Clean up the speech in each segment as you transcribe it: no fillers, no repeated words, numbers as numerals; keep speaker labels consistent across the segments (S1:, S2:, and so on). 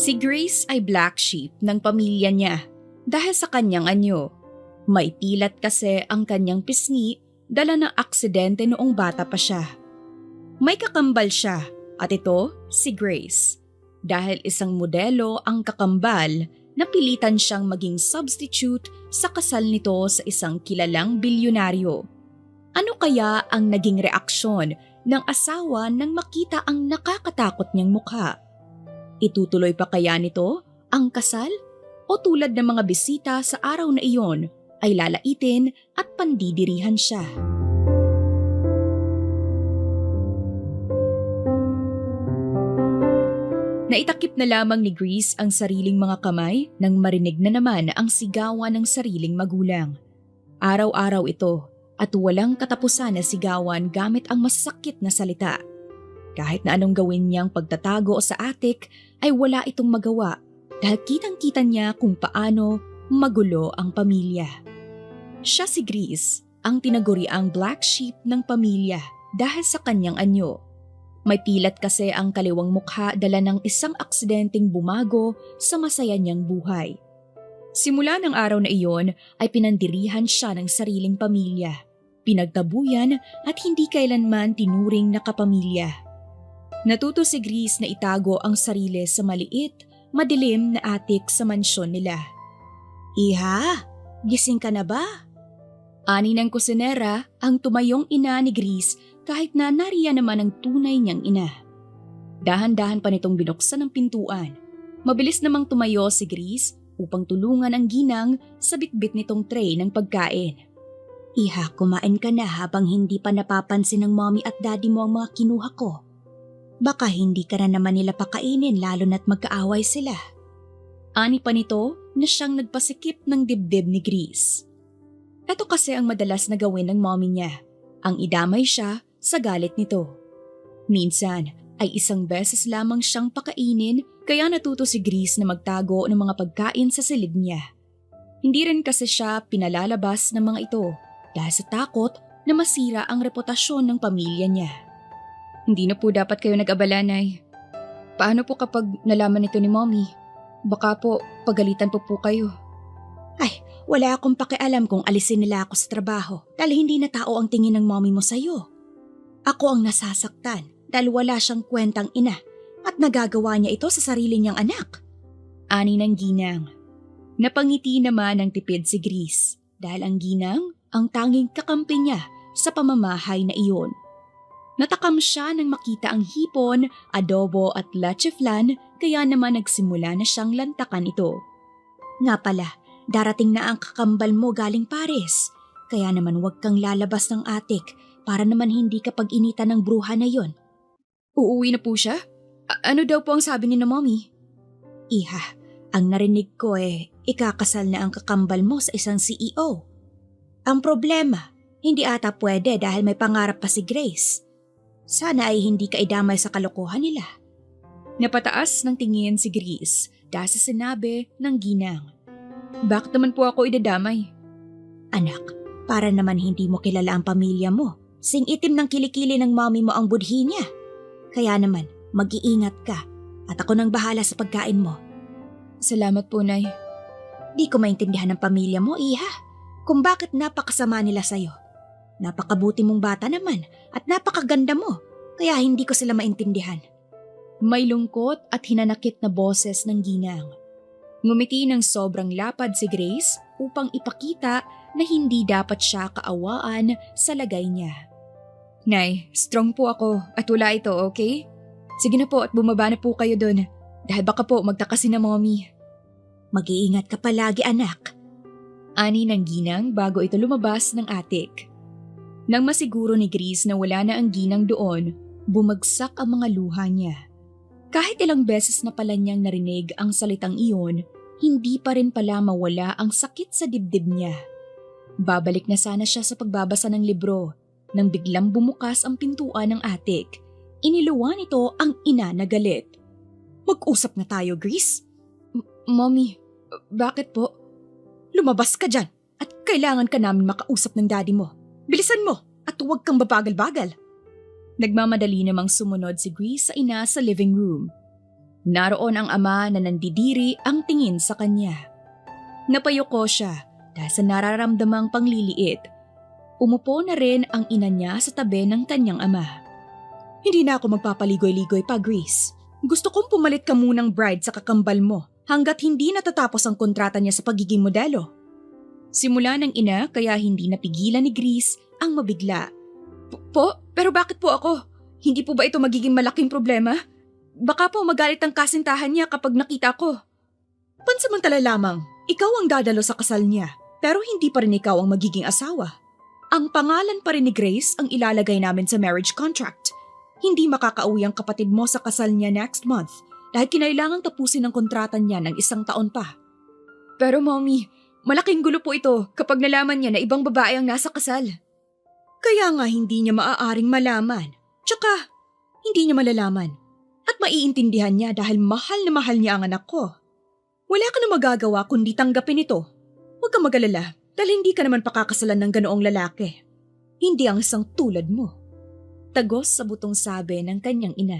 S1: Si Grace ay black sheep ng pamilya niya dahil sa kanyang anyo. May pilat kasi ang kanyang pisngi dala ng aksidente noong bata pa siya. May kakambal siya at ito si Grace. Dahil isang modelo ang kakambal, napilitan siyang maging substitute sa kasal nito sa isang kilalang bilyonaryo. Ano kaya ang naging reaksyon ng asawa nang makita ang nakakatakot niyang mukha? Itutuloy pa kaya nito ang kasal? O tulad ng mga bisita sa araw na iyon ay lalaitin at pandidirihan siya? Naitakip na lamang ni Grace ang sariling mga kamay nang marinig na naman ang sigawan ng sariling magulang. Araw-araw ito at walang katapusan na sigawan gamit ang masasakit na salita. Kahit na anong gawin niyang pagtatago sa attic ay wala itong magawa dahil kitang-kita niya kung paano magulo ang pamilya. Siya si Grace, ang tinaguriang black sheep ng pamilya dahil sa kanyang anyo. May pilat kasi ang kaliwang mukha dala ng isang aksidenteng bumago sa masaya niyang buhay. Simula ng araw na iyon ay pinandirihan siya ng sariling pamilya, pinagtabuyan at hindi kailanman tinuring na kapamilya. Natuto si Grace na itago ang sarili sa maliit, madilim na attic sa mansyon nila. "Iha, gising ka na ba?" Ani ng kusinera ang tumayong ina ni Grace kahit na nariyan naman ang tunay niyang ina. Dahan-dahan pa nitong binuksan ang pintuan. Mabilis namang tumayo si Grace upang tulungan ang ginang sa bitbit nitong tray ng pagkain. "Iha, kumain ka na habang hindi pa napapansin ng mommy at daddy mo ang mga kinuha ko. Baka hindi ka na naman nila pakainin lalo na't magkaaway sila." Ani pa nito na siyang nagpasikip ng dibdib ni Grace. Ito kasi ang madalas na gawin ng mommy niya, ang idamay siya sa galit nito. Minsan ay isang beses lamang siyang pakainin kaya natuto si Grace na magtago ng mga pagkain sa silid niya. Hindi rin kasi siya pinalalabas ng mga ito dahil sa takot na masira ang reputasyon ng pamilya niya. "Hindi na po dapat kayo nag-abala, Nay. Paano po kapag nalaman ito ni Mommy? Baka po pagalitan po kayo."
S2: "Ay, wala akong pakialam kung alisin nila ako sa trabaho dahil hindi na tao ang tingin ng mommy mo sa'yo. Ako ang nasasaktan dahil wala siyang kwentang ina at nagagawa niya ito sa sarili niyang anak." Ani ng ginang. Napangiti naman ng tipid si Grace dahil ang ginang ang tanging kakampi niya sa pamamahay na iyon. Natakam siya nang makita ang hipon, adobo at leche flan kaya naman nagsimula na siyang lantakan ito. "Nga pala, darating na ang kakambal mo galing Paris. Kaya naman huwag kang lalabas ng attic para naman hindi ka pag-initan ng bruha na yon."
S1: "Uuwi na po siya? Ano daw po ang sabi ni na Mommy?"
S2: "Iha, ang narinig ko ikakasal na ang kakambal mo sa isang CEO. Ang problema, hindi ata pwede dahil may pangarap pa si Grace. Sana ay hindi ka idamay sa kalokohan nila."
S1: Napataas ng tingin si Grace dahil sa sinabi ng ginang. "Bakit naman po ako idadamay?"
S2: "Anak, para naman hindi mo kilala ang pamilya mo. Sing itim ng kilikili ng mommy mo ang budhi niya. Kaya naman, mag-iingat ka at ako nang bahala sa pagkain mo."
S1: "Salamat po, Nay."
S2: "Di ko maintindihan ng pamilya mo, Iha, kung bakit napakasama nila sa'yo. Napakabuti mong bata naman at napakaganda mo, kaya hindi ko sila maintindihan."
S1: May lungkot at hinanakit na boses ng ginang. Ngumiti ng sobrang lapad si Grace upang ipakita na hindi dapat siya kaawaan sa lagay niya. "Nay, strong po ako at wala ito, okay? Sige na po at bumaba na po kayo dun dahil baka po magtaka si na Mommy."
S2: "Mag-iingat ka palagi, anak."
S1: Ani ng ginang bago ito lumabas ng attic. Nang masiguro ni Grace na wala na ang ginang doon, bumagsak ang mga luha niya. Kahit ilang beses na pala niyang narinig ang salitang iyon, hindi pa rin pala mawala ang sakit sa dibdib niya. Babalik na sana siya sa pagbabasa ng libro nang biglang bumukas ang pintuan ng attic. Iniluwan nito ang ina na galit.
S2: "Mag-usap na tayo, Grace."
S1: Mommy, bakit po?"
S2: "Lumabas ka dyan at kailangan ka namin makausap ng daddy mo. Bilisan mo at huwag kang babagal-bagal."
S1: Nagmamadali namang sumunod si Grace sa ina sa living room. Naroon ang ama na nandidiri ang tingin sa kanya. Napayuko siya dahil sa nararamdamang pangliliit. Umupo na rin ang ina niya sa tabi ng kanyang ama.
S2: Hindi na ako magpapaligoy-ligoy pa, Grace. Gusto kong pumalit ka munang bride sa kakambal mo hanggat hindi natatapos ang kontrata niya sa pagiging modelo.
S1: Simula ng ina kaya hindi napigilan ni Grace ang mabigla.
S2: Pero bakit po ako? Hindi po ba ito magiging malaking problema? Baka po magalit ang kasintahan niya kapag nakita ko. Pansamantala lamang, ikaw ang dadalo sa kasal niya, pero hindi pa rin ikaw ang magiging asawa. Ang pangalan pa rin ni Grace ang ilalagay namin sa marriage contract. Hindi makakauwi ang kapatid mo sa kasal niya next month dahil kinailangang tapusin ang kontrata niya ng 1 taon pa.
S1: Pero mommy, malaking gulo po ito kapag nalaman niya na ibang babae ang nasa kasal.
S2: Kaya nga hindi niya maaaring malaman. Tsaka, hindi niya malalaman. At maiintindihan niya dahil mahal na mahal niya ang anak ko. Wala ka na magagawa kundi tanggapin ito. Huwag kang mag-alala dahil hindi ka naman pakakasalan ng ganoong lalaki. Hindi ang isang tulad mo.
S1: Tagos sa butong sabi ng kanyang ina.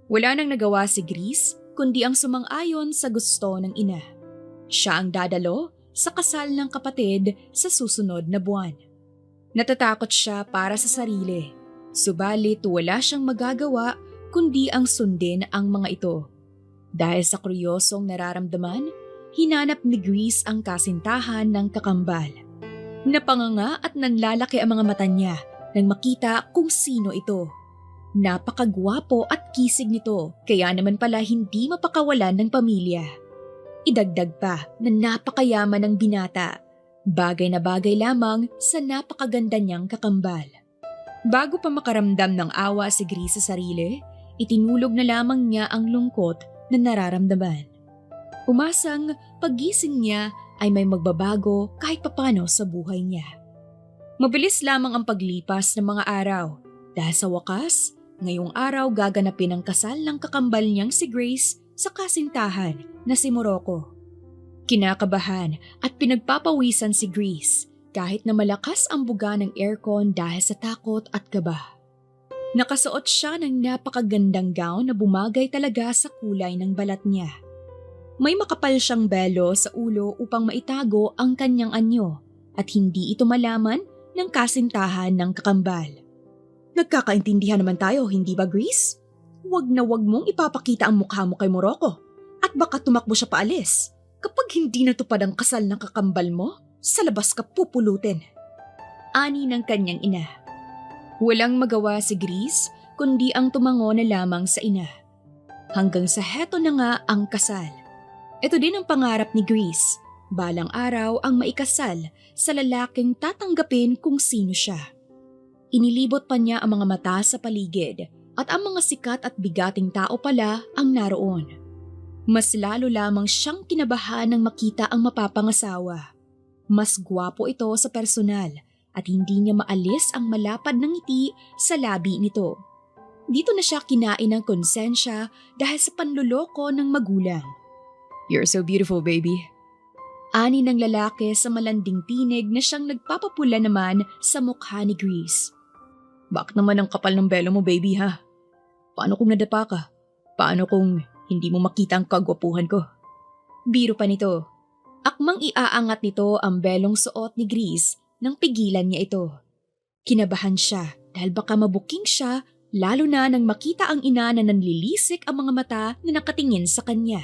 S1: Wala nang nagawa si Grace kundi ang sumang-ayon sa gusto ng ina. Siya ang dadalo sa kasal ng kapatid sa susunod na buwan. Natatakot siya para sa sarili, subalit wala siyang magagawa kundi ang sundin ang mga ito. Dahil sa kuryosong nararamdaman, hinanap ni Grace ang kasintahan ng kakambal. Napanganga at nanlalaki ang mga mata niya nang makita kung sino ito. Napakagwapo at kisig nito, kaya naman pala hindi mapakawalan ng pamilya. Idagdag pa na napakayaman ng binata, bagay na bagay lamang sa napakaganda niyang kakambal. Bago pa makaramdam ng awa si Grace sa sarili, itinulog na lamang niya ang lungkot na nararamdaman. Umasang paggising niya ay may magbabago kahit papano sa buhay niya. Mabilis lamang ang paglipas ng mga araw dahil sa wakas, ngayong araw gaganapin ang kasal ng kakambal niyang si Grace sa kasintahan na si Morocco. Kinakabahan at pinagpapawisan si Grace kahit na malakas ang buga ng aircon dahil sa takot at kaba. Nakasuot siya ng napakagandang gown na bumagay talaga sa kulay ng balat niya. May makapal siyang belo sa ulo upang maitago ang kanyang anyo at hindi ito malaman ng kasintahan ng kakambal.
S2: Nagkakaintindihan naman tayo, hindi ba, Grace? Huwag na huwag mong ipapakita ang mukha mo kay Morocco at baka tumakbo siya paalis. Kapag hindi natupad ang kasal ng kakambal mo, sa labas ka pupulutin.
S1: Ani ng kanyang ina. Walang magawa si Grace kundi ang tumango na lamang sa ina. Hanggang sa heto na nga ang kasal. Ito din ang pangarap ni Grace. Balang araw ang maikasal sa lalaking tatanggapin kung sino siya. Inilibot pa niya ang mga mata sa paligid at ang mga sikat at bigating tao pala ang naroon. Mas lalo lamang siyang kinabahan nang makita ang mapapangasawa. Mas gwapo ito sa personal at hindi niya maalis ang malapad ng ngiti sa labi nito. Dito na siya kinain ng konsensya dahil sa panluloko ng magulang. "You're so beautiful, baby." Ani ng lalaki sa malanding tinig na siyang nagpapapula naman sa mukha ni Grace. "Bakit naman ang kapal ng belo mo, baby, ha? Paano kung nadapa ka? Paano kung hindi mo makita ang kagwapuhan ko?" Biro pa nito. Akmang iaangat nito ang belong suot ni Grace nang pigilan niya ito. Kinabahan siya dahil baka mabuking siya lalo na nang makita ang ina na nanlilisik ang mga mata na nakatingin sa kanya.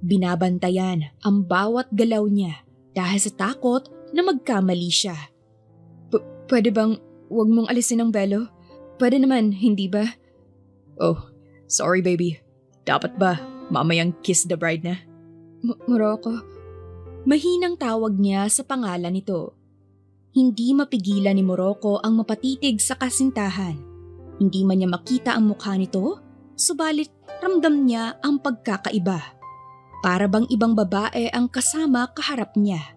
S1: Binabantayan ang bawat galaw niya dahil sa takot na magkamali siya. Pwede bang huwag mong alisin ang belo? Pwede naman, hindi ba?" "Oh, sorry baby. Dapat ba mamayang kiss the bride na?" Morocco. Mahinang tawag niya sa pangalan nito. Hindi mapigilan ni Morocco ang mapatitig sa kasintahan. Hindi man niya makita ang mukha nito, subalit ramdam niya ang pagkakaiba. Para bang ibang babae ang kasama kaharap niya.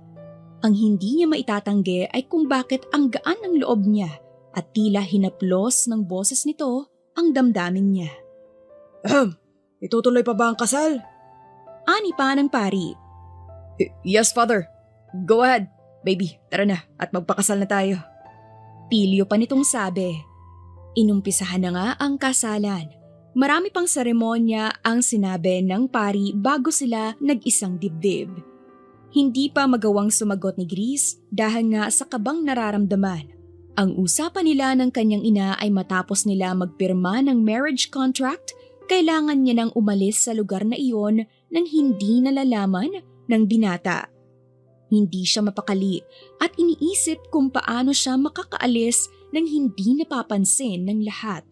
S1: Ang hindi niya maitatanggi ay kung bakit ang gaan ng loob niya at tila hinaplos ng boses nito ang damdamin niya.
S2: Itutuloy pa ba ang kasal?
S1: Ani pa ng pari.
S2: Yes, father. Go ahead. Baby, tara na at magpakasal na tayo.
S1: Pilyo pa nitong sabi. Inumpisahan na nga ang kasalan. Marami pang seremonya ang sinabi ng pari bago sila nag-isang dibdib. Hindi pa magawang sumagot ni Grease dahil nga sa kabang nararamdaman. Ang usapan nila ng kanyang ina ay matapos nila magpirma ng marriage contract, kailangan niya nang umalis sa lugar na iyon nang hindi nalalaman ng binata. Hindi siya mapakali at iniisip kung paano siya makakaalis nang hindi napapansin ng lahat.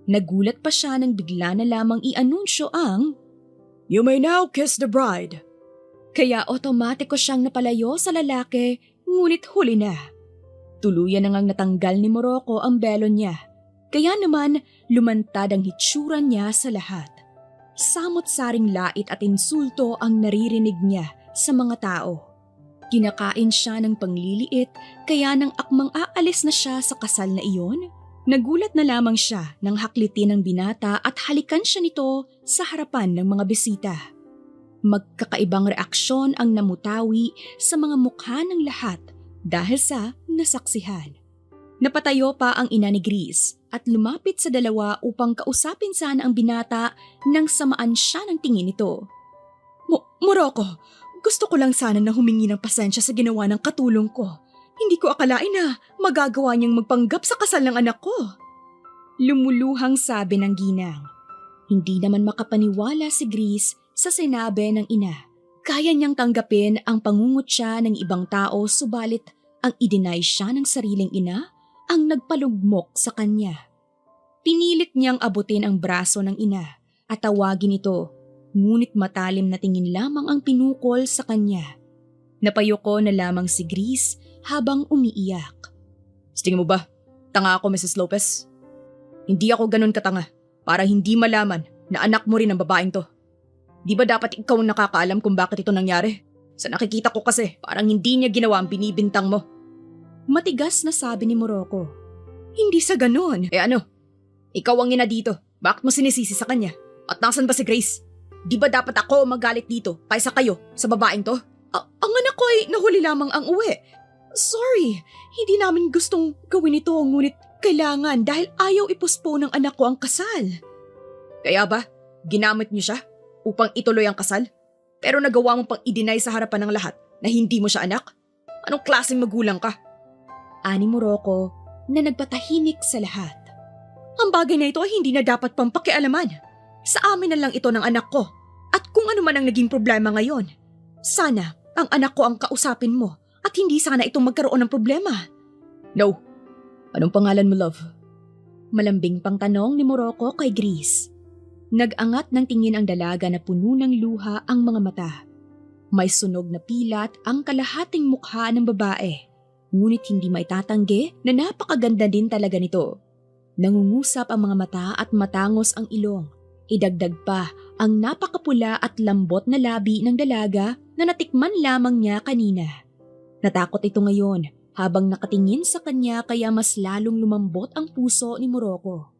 S1: Nagulat pa siya nang bigla na lamang i-anunsyo ang "You may now kiss the bride." Kaya otomatiko siyang napalayo sa lalaki, ngunit huli na. Tuluyan na ngang natanggal ni Morocco ang belo niya, kaya naman lumantad ang hitsura niya sa lahat. Samot-saring lait at insulto ang naririnig niya sa mga tao. Kinakain siya ng pangliliit, kaya nang akmang aalis na siya sa kasal na iyon, nagulat na lamang siya nang haklitin ng binata at halikan siya nito sa harapan ng mga bisita. Magkakaibang reaksyon ang namutawi sa mga mukha ng lahat dahil sa nasaksihan. Napatayo pa ang ina ni Grease at lumapit sa dalawa upang kausapin sana ang binata nang samaan siya ng tingin nito. Morocco, gusto ko lang sana na humingi ng pasensya sa ginawa ng katulong ko. Hindi ko akalain na magagawa niyang magpanggap sa kasal ng anak ko. Lumuluhang sabi ng ginang. Hindi naman makapaniwala si Grease sa sinabi ng ina. Kaya niyang tanggapin ang pangungutya ng ibang tao, subalit ang i-deny siya ng sariling ina ang nagpalugmok sa kanya. Pinilit niyang abutin ang braso ng ina at tawagin ito, ngunit matalim na tingin lamang ang pinukol sa kanya. Napayuko na lamang si Grease habang umiiyak. Tingin mo ba, tanga ako, Mrs. Lopez? Hindi ako ganun katanga para hindi malaman na anak mo rin ang babaeng to. Di ba dapat ikaw ang nakakaalam kung bakit ito nangyari? Sa nakikita ko kasi, parang hindi niya ginawa ang binibintang mo. Matigas na sabi ni Morocco. Hindi sa ganun. Ano? Ikaw ang ina dito. Bakit mo sinisisi sa kanya? At nasan ba si Grace? Di ba dapat ako magalit dito kaysa kayo sa babaeng to? Ang anak ko ay nahuli lamang ang uwi. Sorry, hindi namin gustong gawin ito, ngunit kailangan dahil ayaw ipospone ng anak ko ang kasal. Kaya ba, ginamit niyo siya upang ituloy ang kasal? Pero nagawa mo pang i-deny sa harapan ng lahat na hindi mo siya anak? Anong klaseng magulang ka? Ani Morocco na nagpatahimik sa lahat. Ang bagay na ito ay hindi na dapat pang pakialaman. Sa amin na lang ito ng anak ko. At kung ano man ang naging problema ngayon, sana ang anak ko ang kausapin mo at hindi sana itong magkaroon ng problema. No. Anong pangalan mo, love? Malambing pang tanong ni Morocco kay Grease. Nag-angat ng tingin ang dalaga na puno ng luha ang mga mata. May sunog na pilat ang kalahating mukha ng babae, ngunit hindi maitatanggi na napakaganda din talaga nito. Nangungusap ang mga mata at matangos ang ilong. Idagdag pa ang napakapula at lambot na labi ng dalaga na natikman lamang niya kanina. Natakot ito ngayon habang nakatingin sa kanya, kaya mas lalong lumambot ang puso ni Morocco.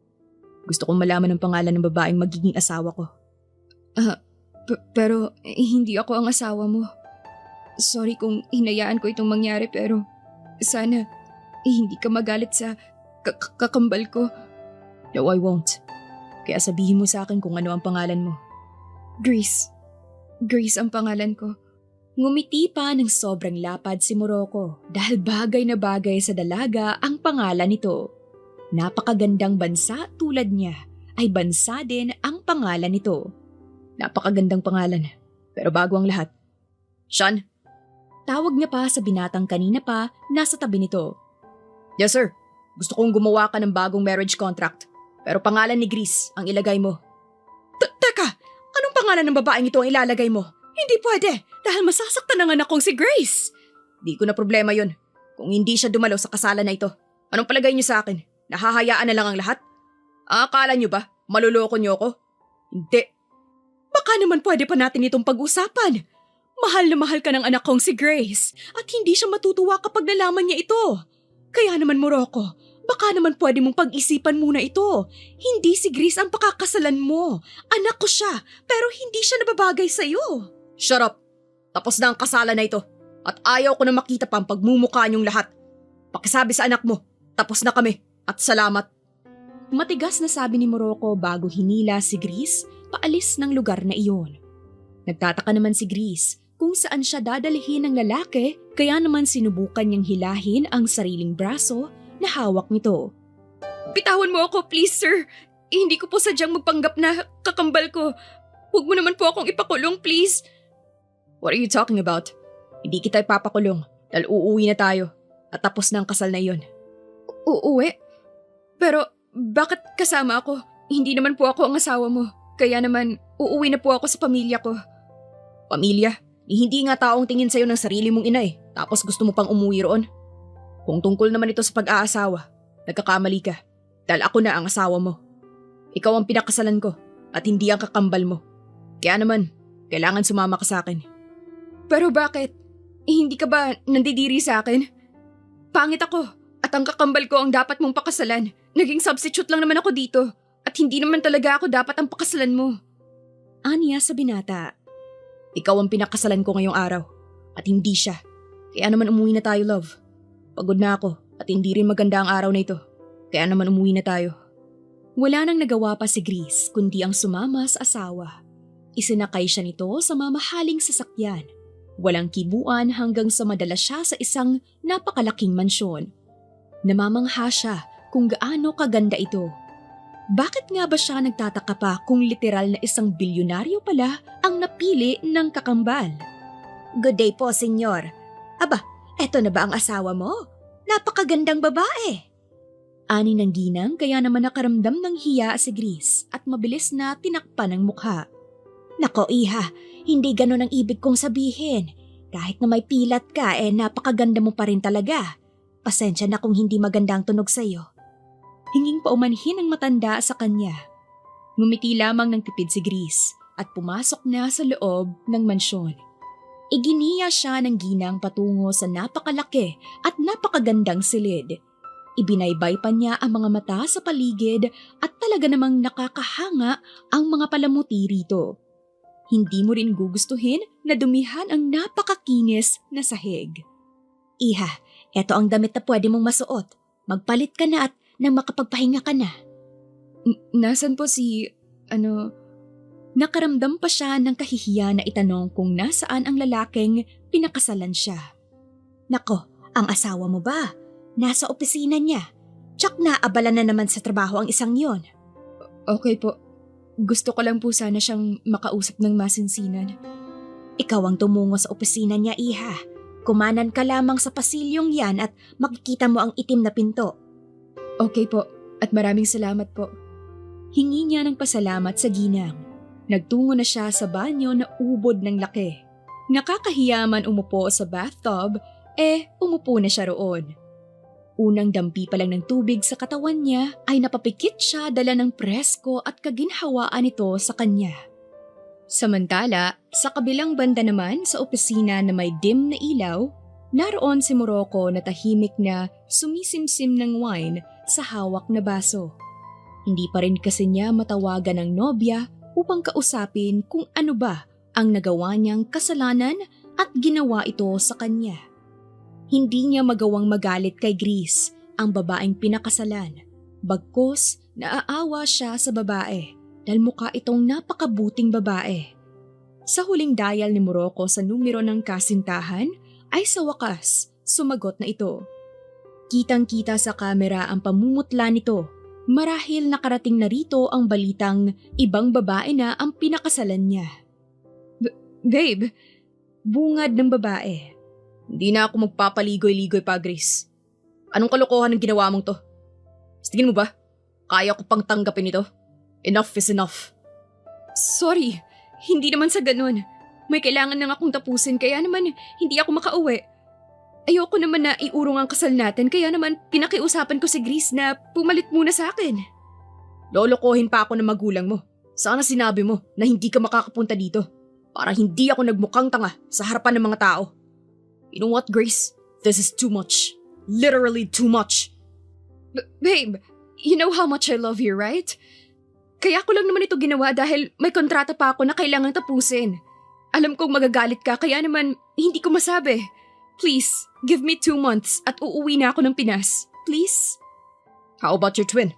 S1: Gusto kong malaman ang pangalan ng babaeng magiging asawa ko. Pero hindi ako ang asawa mo. Sorry kung hinayaan ko itong mangyari, pero sana hindi ka magalit sa kakambal ko. No, I won't. Kaya sabihin mo sa akin kung ano ang pangalan mo. Grace. Grace ang pangalan ko. Ngumiti pa ng sobrang lapad si Morocco dahil bagay na bagay sa dalaga ang pangalan nito. Napakagandang bansa tulad niya ay bansa din ang pangalan nito. Napakagandang pangalan, pero bago ang lahat. Sean, tawag niya pa sa binatang kanina pa nasa tabi nito. Yes sir, gusto kong gumawa ka ng bagong marriage contract, pero pangalan ni Grease ang ilagay mo. Teka, anong pangalan ng babaeng ito ang ilalagay mo? Hindi pwede, dahil masasaktan ang anak kong si Grace. Di ko na problema yun, kung hindi siya dumalo sa kasalan na ito. Anong palagay niyo sa akin? Nahahayaan na lang ang lahat? Akala niyo ba, maluloko niyo ako? Hindi. Baka naman pwede pa natin itong pag-usapan. Mahal na mahal ka ng anak kong si Grace at hindi siya matutuwa kapag nalaman niya ito. Kaya naman Morocco, baka naman pwede mong pag-isipan muna ito. Hindi si Grace ang pakakasalan mo. Anak ko siya, pero hindi siya nababagay sa'yo. Shut up! Tapos na ang kasalan na ito at ayaw ko na makita pa ang pagmumukha niyong lahat. Pakisabi sa anak mo, tapos na kami. At salamat. Matigas na sabi ni Morocco bago hinila si Gris paalis ng lugar na iyon. Nagtataka naman si Gris kung saan siya dadalhin ng lalaki kaya naman sinubukan niyang hilahin ang sariling braso na hawak nito. Bitawan mo ako please sir! Hindi ko po sadyang magpanggap na kakambal ko. Huwag mo naman po akong ipakulong please! What are you talking about? Hindi kita ipapakulong dahil uuwi na tayo at tapos na ang kasal na iyon. Uuwi? Pero bakit kasama ako? Hindi naman po ako ang asawa mo. Kaya naman uuwi na po ako sa pamilya ko. Pamilya? Hindi nga taong tingin sa'yo ng sarili mong ina tapos gusto mo pang umuwi roon? Kung tungkol naman ito sa pag-aasawa, nagkakamali ka. Dahil ako na ang asawa mo. Ikaw ang pinakasalan ko at hindi ang kakambal mo. Kaya naman, kailangan sumama ka sa akin. Pero bakit? Hindi ka ba nandidiri sa akin? Pangit ako at ang kakambal ko ang dapat mong pakasalan. Naging substitute lang naman ako dito at hindi naman talaga ako dapat ang pakasalan mo. Aniya sa binata. Ikaw ang pinakasalan ko ngayong araw at hindi siya. Kaya naman umuwi na tayo, love. Pagod na ako at hindi rin maganda ang araw na ito. Kaya naman umuwi na tayo. Wala nang nagawa pa si Gris kundi ang sumama sa asawa. Isinakay siya nito sa mamahaling sasakyan. Walang kibuan hanggang sa madala siya sa isang napakalaking mansyon. Namamangha siya kung gaano kaganda ito. Bakit nga ba siya nagtataka pa kung literal na isang bilyonaryo pala ang napili ng kakambal?
S2: Good day po, senyor. Aba, eto na ba ang asawa mo? Napakagandang babae.
S1: Ani ng ginang kaya naman nakaramdam ng hiya si Gris at mabilis na tinakpan ang mukha.
S2: Nako iha, hindi ganun ang ibig kong sabihin. Kahit na may pilat ka, napakaganda mo pa rin talaga. Pasensya na kung hindi maganda ang tunog sa'yo.
S1: Hinging paumanhin ang matanda sa kanya. Ngumiti lamang ng tipid si Gris at pumasok na sa loob ng mansyon. Iginiya siya ng ginang patungo sa napakalaki at napakagandang silid. Ibinaybay pa niya ang mga mata sa paligid at talaga namang nakakahanga ang mga palamuti rito. Hindi mo rin gugustuhin na dumihan ang napakakinis na sahig.
S2: Iha, eto ang damit na pwede mong masuot. Magpalit ka na at nang makapagpahinga ka na.
S1: Nasaan po si, Nakaramdam pa siya ng kahihiya na itanong kung nasaan ang lalaking pinakasalan siya.
S2: Nako, ang asawa mo ba? Nasa opisina niya. Tsak na abala na naman sa trabaho ang isang yon.
S1: Okay po. Gusto ko lang po sana siyang makausap ng masinsinan.
S2: Ikaw ang tumungo sa opisina niya, iha. Kumanan ka lamang sa pasilyong yan at makikita mo ang itim na pinto.
S1: Okay po, at maraming salamat po. Hingi niya ng pasalamat sa ginang. Nagtungo na siya sa banyo na ubod ng laki. Nakakahiya man umupo sa bathtub, umupo na siya roon. Unang dampi pa lang ng tubig sa katawan niya ay napapikit siya dala ng presko at kaginhawaan nito sa kanya. Samantala, sa kabilang banda naman sa opisina na may dim na ilaw, naroon si Morocco na tahimik na sumisimsim ng wine sa hawak na baso. Hindi pa rin kasi niya matawagan ng nobya upang kausapin kung ano ba ang nagawa niyang kasalanan at ginawa ito sa kanya. Hindi niya magawang magalit kay Gris, ang babaeng pinakasalan. Bagkus, naaawa siya sa babae dahil mukha itong napakabuting babae. Sa huling dial ni Morocco sa numero ng kasintahan ay sa wakas sumagot na ito. Kitang-kita sa kamera ang pamumutla nito. Marahil nakarating na rito ang balitang ibang babae na ang pinakasalan niya. Babe, bungad ng babae. Hindi na ako magpapaligoy-ligoy pa, Gris. Anong kalokohan ang ginawa mong to? Tingin mo ba? Kaya ko pang tanggapin ito? Enough is enough. Sorry, hindi naman sa ganun. May kailangan nang akong tapusin kaya naman hindi ako makauwi. Ayoko naman na iurong ang kasal natin kaya naman pinakiusapan ko si Gris na pumalit muna sa akin. Lolokohin pa ako ng magulang mo. Sana sinabi mo na hindi ka makakapunta dito para hindi ako nagmukhang tanga sa harapan ng mga tao. You know what, Grace? This is too much. Literally too much. Babe, you know how much I love you, right? Kaya ko lang naman ito ginawa dahil may kontrata pa ako na kailangang tapusin. Alam kong magagalit ka kaya naman hindi ko masabi. Please, give me 2 months at uuwi na ako ng Pinas. Please? How about your twin?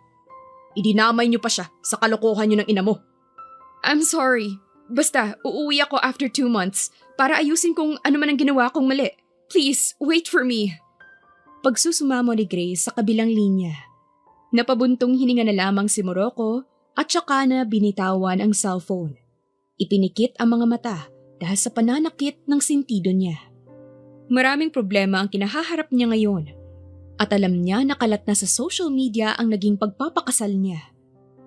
S2: Idinamay niyo pa siya sa kalokohan niyo ng ina mo.
S1: I'm sorry. Basta, uuwi ako after 2 months para ayusin kung ano man ang ginawa kong mali. Please, wait for me.
S2: Pagsusumamo ni Grace sa kabilang linya.
S1: Napabuntong hininga na lamang si Morocco at saka na binitawan ang cellphone.
S2: Ipinikit ang mga mata dahil sa pananakit ng sentido niya.
S1: Maraming problema ang kinahaharap niya ngayon.
S2: At alam niya na kalat na sa social media ang naging pagpapakasal niya.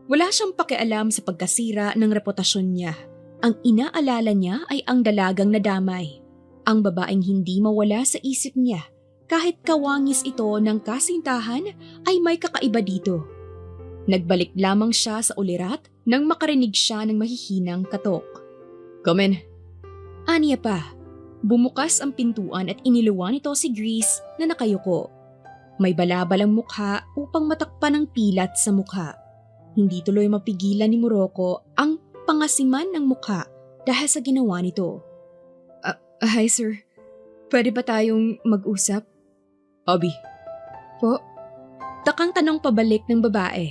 S2: Wala siyang pakialam sa pagkasira ng reputasyon niya. Ang inaalala niya ay ang dalagang nadamay. Ang babaeng hindi mawala sa isip niya. Kahit kawangis ito ng kasintahan ay may kakaiba dito. Nagbalik lamang siya sa ulirat nang makarinig siya ng mahihinang katok.
S1: Come in.
S2: Aniya pa. Bumukas ang pintuan at iniluwan ito si Grace na nakayuko. May balabalang mukha upang matakpan ang pilat sa mukha. Hindi tuloy mapigilan ni Morocco ang pangasiman ng mukha dahil sa ginawa nito.
S1: Hi sir, pwede ba tayong mag-usap?
S2: Abby.
S1: Po?
S2: Takang tanong pabalik ng babae.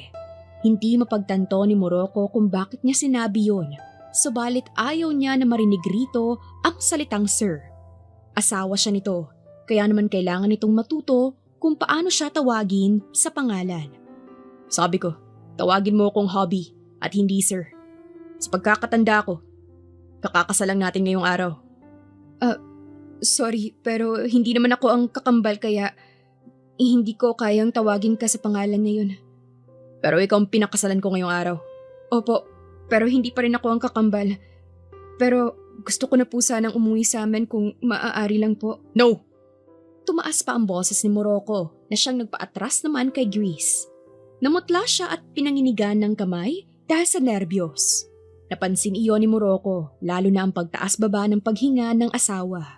S2: Hindi mapagtanto ni Morocco kung bakit niya sinabi yon. Subalit ayaw niya na marinig rito ang salitang sir. Asawa siya nito, kaya naman kailangan nitong matuto kung paano siya tawagin sa pangalan. Sabi ko, tawagin mo akong hobby at hindi sir. Sa pagkakatanda ko, kakakasalang natin ngayong araw.
S1: Sorry, pero hindi naman ako ang kakambal kaya hindi ko kayang tawagin ka sa pangalan na yun.
S2: Pero ikaw ang pinakasalan ko ngayong araw.
S1: Opo, pero hindi pa rin ako ang kakambal. Pero gusto ko na po sanang umuwi sa amin kung maaari lang po.
S2: No! Tumaas pa ang boses ni Morocco na siyang nagpaatras naman kay Grace. Namutla siya at pinanginigan ng kamay dahil sa nerbiyos. Napansin iyon ni Morocco, lalo na ang pagtaas-baba ng paghinga ng asawa.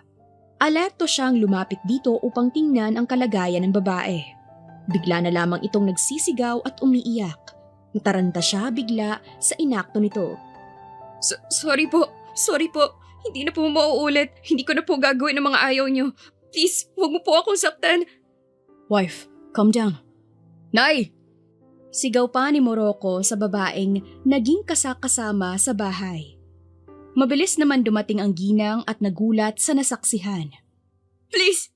S2: Alerto siyang lumapit dito upang tingnan ang kalagayan ng babae. Bigla na lamang itong nagsisigaw at umiiyak. Nataranta siya bigla sa inakto nito.
S1: Sorry po. Hindi na po mauulit. Hindi ko na po gagawin ang mga ayaw niyo. Please, huwag mo po akong saktan.
S2: Wife, calm down.
S1: Nay!
S2: Sigaw pa ni Morocco sa babaeng naging kasakasama sa bahay. Mabilis naman dumating ang ginang at nagulat sa nasaksihan.
S1: Please,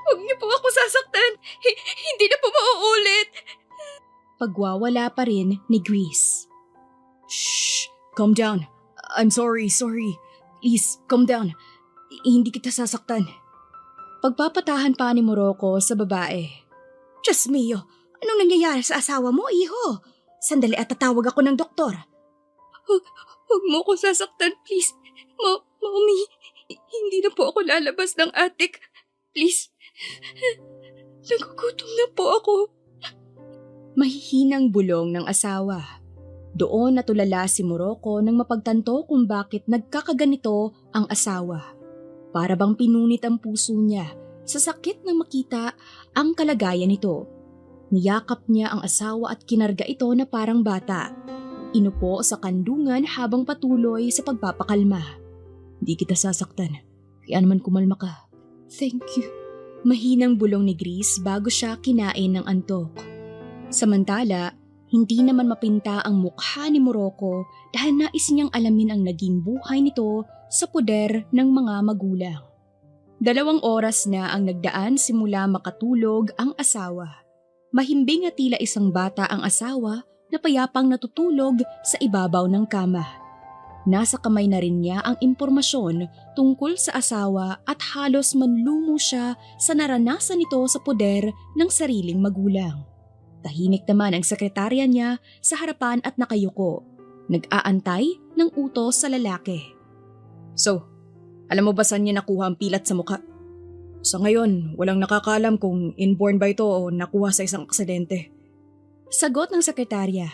S1: huwag niyo po ako sasaktan. Hindi na po mauulit.
S2: Pagwawala pa rin ni Grace. Shh! Calm down. I'm sorry. Please, calm down. Hindi kita sasaktan. Pagpapatahan pa ni Morocco sa babae. Diyos mio, anong nangyayari sa asawa mo, iho? Sandali at tatawag ako ng doktor.
S1: Huwag mo ko sasaktan, please. Mommy, hindi na po ako lalabas ng attic. Please. Nagugutom na po ako.
S2: Mahihinang bulong ng asawa. Doon natulala si Morocco nang mapagtanto kung bakit nagkakaganito ang asawa. Para bang pinunit ang puso niya sa sakit nang makita ang kalagayan nito. Niyakap niya ang asawa at kinarga ito na parang bata. Inupo sa kandungan habang patuloy sa pagpapakalma. Hindi kita sasaktan. Kaya naman kumalma ka. Thank you. Mahinang bulong ni Grace bago siya kinain ng antok. Samantala, hindi naman mapinta ang mukha ni Morocco dahil nais niyang alamin ang naging buhay nito sa poder ng mga magulang. 2 oras na ang nagdaan simula makatulog ang asawa. Mahimbing at tila isang bata ang asawa na payapang natutulog sa ibabaw ng kama. Nasa kamay na rin niya ang impormasyon tungkol sa asawa at halos manlumo siya sa naranasan nito sa poder ng sariling magulang. Tahimik naman ang sekretarya niya sa harapan at nakayuko, nag-aantay ng utos sa lalaki. So, alam mo ba saan niya nakuha ang pilat sa mukha? Sa ngayon, walang nakakaalam kung inborn ba ito o nakuha sa isang aksidente. Sagot ng sekretarya.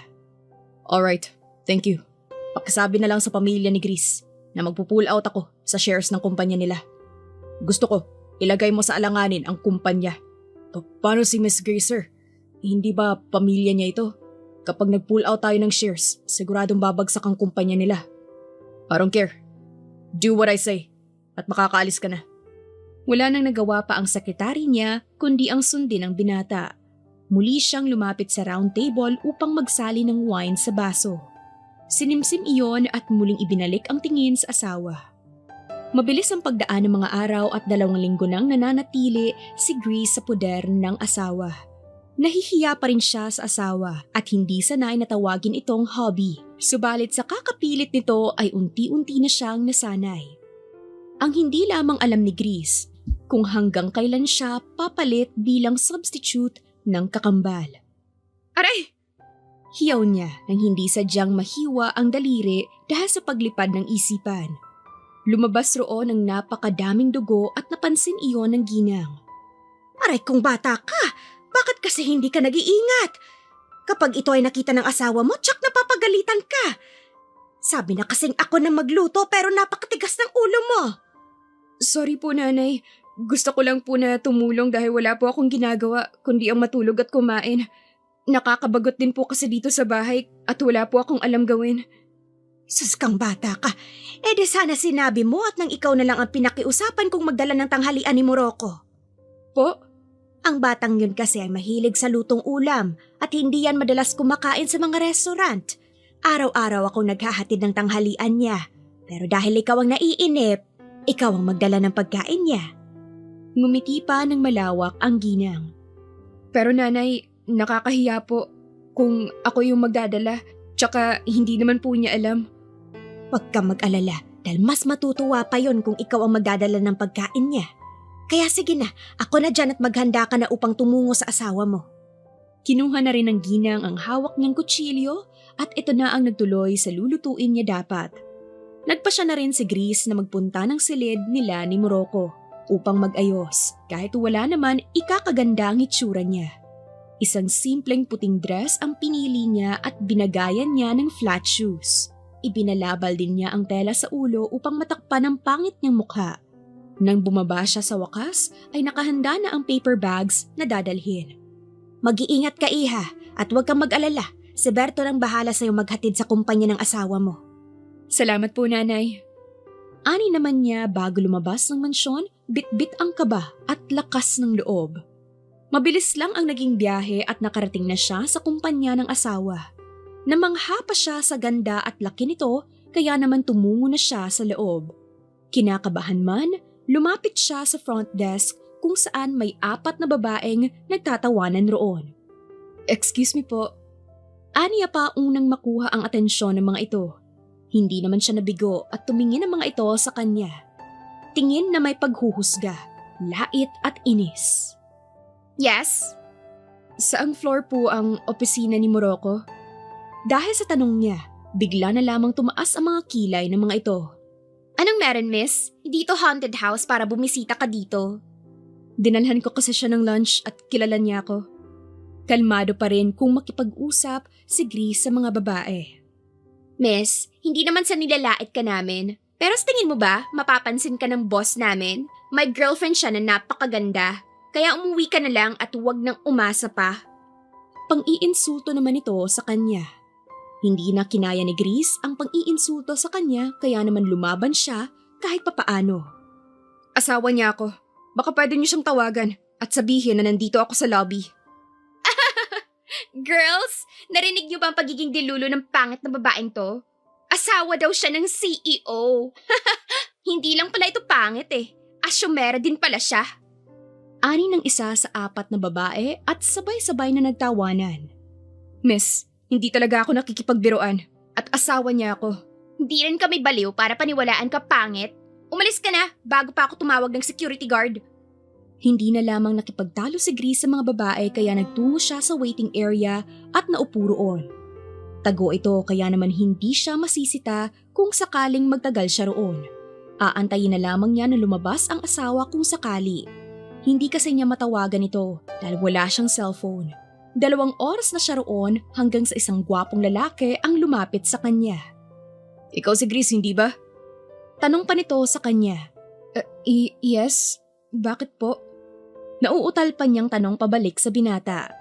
S2: Alright, thank you. Pakisabi na lang sa pamilya ni Grace na magpo-pull out ako sa shares ng kumpanya nila. Gusto ko, ilagay mo sa alanganin ang kumpanya. Paano si Miss Grace, sir? Hindi ba pamilya niya ito? Kapag nag-pull out tayo ng shares, siguradong babagsak ang kumpanya nila. I don't care. Do what I say at makakaalis ka na. Wala nang nagawa pa ang sekretary niya kundi ang sundin ang binata.
S1: Muli siyang lumapit sa round table upang magsali ng wine sa baso. Sinimsim iyon at muling ibinalik ang tingin sa asawa. Mabilis ang pagdaan ng mga araw at 2 linggo nang nananatili si Grace sa poder ng asawa. Nahihiya pa rin siya sa asawa at hindi sanay na tawagin itong hobby. Subalit sa kakapilit nito ay unti-unti na siyang nasanay. Ang hindi lamang alam ni Grace kung hanggang kailan siya papalit bilang substitute ng kakambal. Aray! Hiyaw niya nang hindi sadyang mahiwa ang daliri dahil sa paglipad ng isipan. Lumabas roon ang napakadaming dugo at napansin iyon ng ginang.
S2: Aray kung bata ka! Bakit kasi hindi ka nag-iingat? Kapag ito ay nakita ng asawa mo, tsak napapagalitan ka. Sabi na kasing ako na magluto pero napakatigas ng ulo mo.
S1: Sorry po nanay, gusto ko lang po na tumulong dahil wala po akong ginagawa kundi ang matulog at kumain. Nakakabagot din po kasi dito sa bahay at wala po akong alam gawin.
S2: Sus kang bata ka. Eh di sana sinabi mo at nang ikaw na lang ang pinakiusapan kung magdala ng tanghalian ni Morocco.
S1: Po?
S2: Ang batang yun kasi ay mahilig sa lutong ulam at hindi yan madalas kumakain sa mga restaurant. Araw-araw akong naghahatid ng tanghalian niya. Pero dahil ikaw ang naiinip, ikaw ang magdala ng pagkain niya.
S1: Ngumiti pa ng malawak ang ginang. Pero nanay, nakakahiya po kung ako yung magdadala, tsaka hindi naman po niya alam.
S2: Huwag kang mag-alala dahil mas matutuwa pa yon kung ikaw ang magdadala ng pagkain niya. Kaya sige na, ako na dyan at maghanda ka na upang tumungo sa asawa mo.
S1: Kinuha na rin ng ginang ang hawak niyang kutsilyo at ito na ang nagtuloy sa lulutuin niya dapat. Nagpasya na rin si Grace na magpunta ng silid nila ni Morocco upang mag-ayos kahit wala naman ikakaganda ang itsura niya. Isang simpleng puting dress ang pinili niya at binagayan niya ng flat shoes. Ibinalabal din niya ang tela sa ulo upang matakpan ang pangit niyang mukha. Nang bumaba siya sa wakas, ay nakahanda na ang paper bags na dadalhin.
S2: Mag-iingat ka iha at huwag kang mag-alala. Si Berto nang bahala sa'yo maghatid sa kumpanya ng asawa mo.
S1: Salamat po nanay. Ani naman niya bago lumabas ng mansyon, bit-bit ang kaba at lakas ng loob. Mabilis lang ang naging biyahe at nakarating na siya sa kumpanya ng asawa. Namangha pa siya sa ganda at laki nito kaya naman tumungo na siya sa loob. Kinakabahan man, lumapit siya sa front desk kung saan may 4 na babaeng nagtatawanan roon. Excuse me po. Aniya pa unang makuha ang atensyon ng mga ito. Hindi naman siya nabigo at tumingin ang mga ito sa kanya. Tingin na may paghuhusga, lait at inis. Yes? Saang floor po ang opisina ni Morocco? Dahil sa tanong niya, bigla na lamang tumaas ang mga kilay ng mga ito. Anong meron, miss? Dito haunted house para bumisita ka dito. Dinalhan ko kasi siya ng lunch at kilala niya ako. Kalmado pa rin kung makipag-usap si Grace sa mga babae. Miss, hindi naman sa nilalait ka namin. Pero sa tingin mo ba, mapapansin ka ng boss namin? May girlfriend siya na napakaganda. Kaya umuwi ka na lang at huwag nang umasa pa. Pang-iinsulto naman ito sa kanya. Hindi na kinaya ni Grace ang pang-iinsulto sa kanya kaya naman lumaban siya kahit papaano. Asawa niya ako. Baka pwede niyo siyang tawagan at sabihin na nandito ako sa lobby. Girls, narinig niyo ba ang pagiging dilulo ng pangit na babaeng to? Asawa daw siya ng CEO. Hindi lang pala ito pangit eh. Asyomera din pala siya. Ani ng isa sa 4 na babae at sabay-sabay na nagtawanan. Miss, hindi talaga ako nakikipagbiruan at asawa niya ako. Hindi rin kami baliw para paniwalaan ka pangit. Umalis ka na bago pa ako tumawag ng security guard. Hindi na lamang nakipagtalo si Grace sa mga babae kaya nagtungo siya sa waiting area at naupo roon. Tago ito kaya naman hindi siya masisita kung sakaling magtagal siya roon. Aantayin na lamang niya na lumabas ang asawa kung sakali. Hindi kasi niya matawagan ito dahil wala siyang cellphone. 2 oras na siya roon hanggang sa isang gwapong lalaki ang lumapit sa kanya. Ikaw si Grace, hindi ba? Tanong pa nito sa kanya. Yes, bakit po? Nauutal pa niyang tanong pabalik sa binata.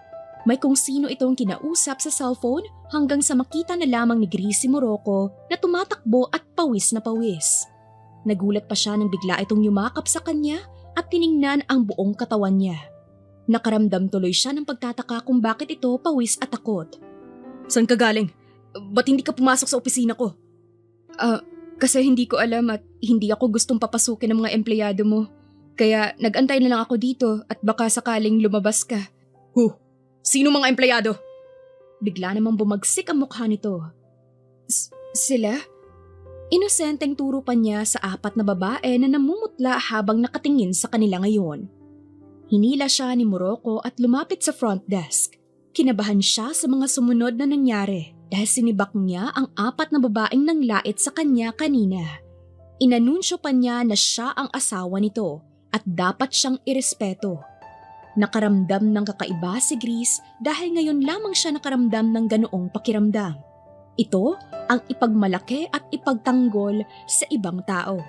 S1: May kung sino itong kinausap sa cellphone hanggang sa makita na lamang ni Grace si Morocco na tumatakbo at pawis na pawis. Nagulat pa siya nang bigla itong yumakap sa kanya at tiningnan ang buong katawan niya.
S2: Nakaramdam tuloy siya ng pagtataka kung bakit ito pawis at takot.
S1: Saan ka galing? Ba't hindi ka pumasok sa opisina ko? Kasi hindi ko alam at hindi ako gustong papasukin ng mga empleyado mo. Kaya nag-antay na lang ako dito at baka sakaling lumabas ka. Sino mga empleyado?
S2: Bigla namang bumagsik ang mukha nito.
S1: Sila?
S2: Inosenteng turo pa niya sa 4 na babae na namumutla habang nakatingin sa kanila ngayon. Hinila siya ni Morocco at lumapit sa front desk. Kinabahan siya sa mga sumunod na nangyari dahil sinibak niya ang 4 na babaeng nanglait sa kanya kanina. Inanunsyo pa niya na siya ang asawa nito at dapat siyang irespeto. Nakaramdam ng kakaiba si Grace dahil ngayon lamang siya nakaramdam ng ganoong pakiramdam. Ito ang ipagmalaki at ipagtanggol sa ibang tao.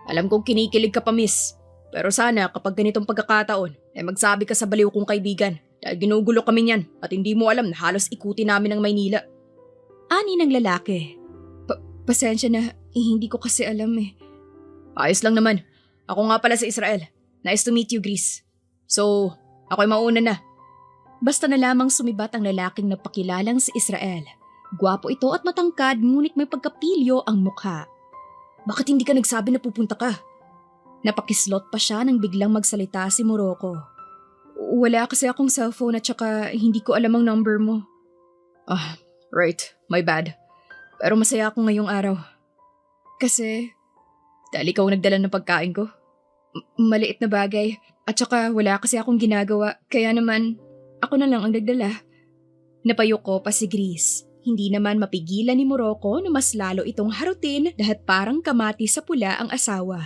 S1: Alam kong kinikilig ka pa, miss. Pero sana kapag ganitong pagkakataon, magsabi ka sa baliw kong kaibigan dahil ginugulo kami niyan at hindi mo alam na halos ikuti namin ang Maynila.
S2: Ani ng lalaki.
S1: Pasensya na, hindi ko kasi alam eh. Ayos lang naman. Ako nga pala sa Israel. Nice to meet you, Grace. So, ako'y mauna na.
S2: Basta na lamang sumibat ang lalaking napakilalang si Israel. Gwapo ito at matangkad ngunit may pagkapilyo ang mukha.
S1: Bakit hindi ka nagsabi na pupunta ka?
S2: Napakislot pa siya nang biglang magsalita si Morocco.
S1: Wala kasi akong cellphone at saka hindi ko alam ang number mo. Right. My bad. Pero masaya ako ngayong araw. Kasi, dahil ikaw nagdala ng pagkain ko. Maliit na bagay. At saka wala kasi akong ginagawa. Kaya naman, ako na lang ang nagdala.
S2: Napayuko pa si Grace. Hindi naman mapigilan ni Morocco na mas lalo itong harutin dahil parang kamati sa pula ang asawa.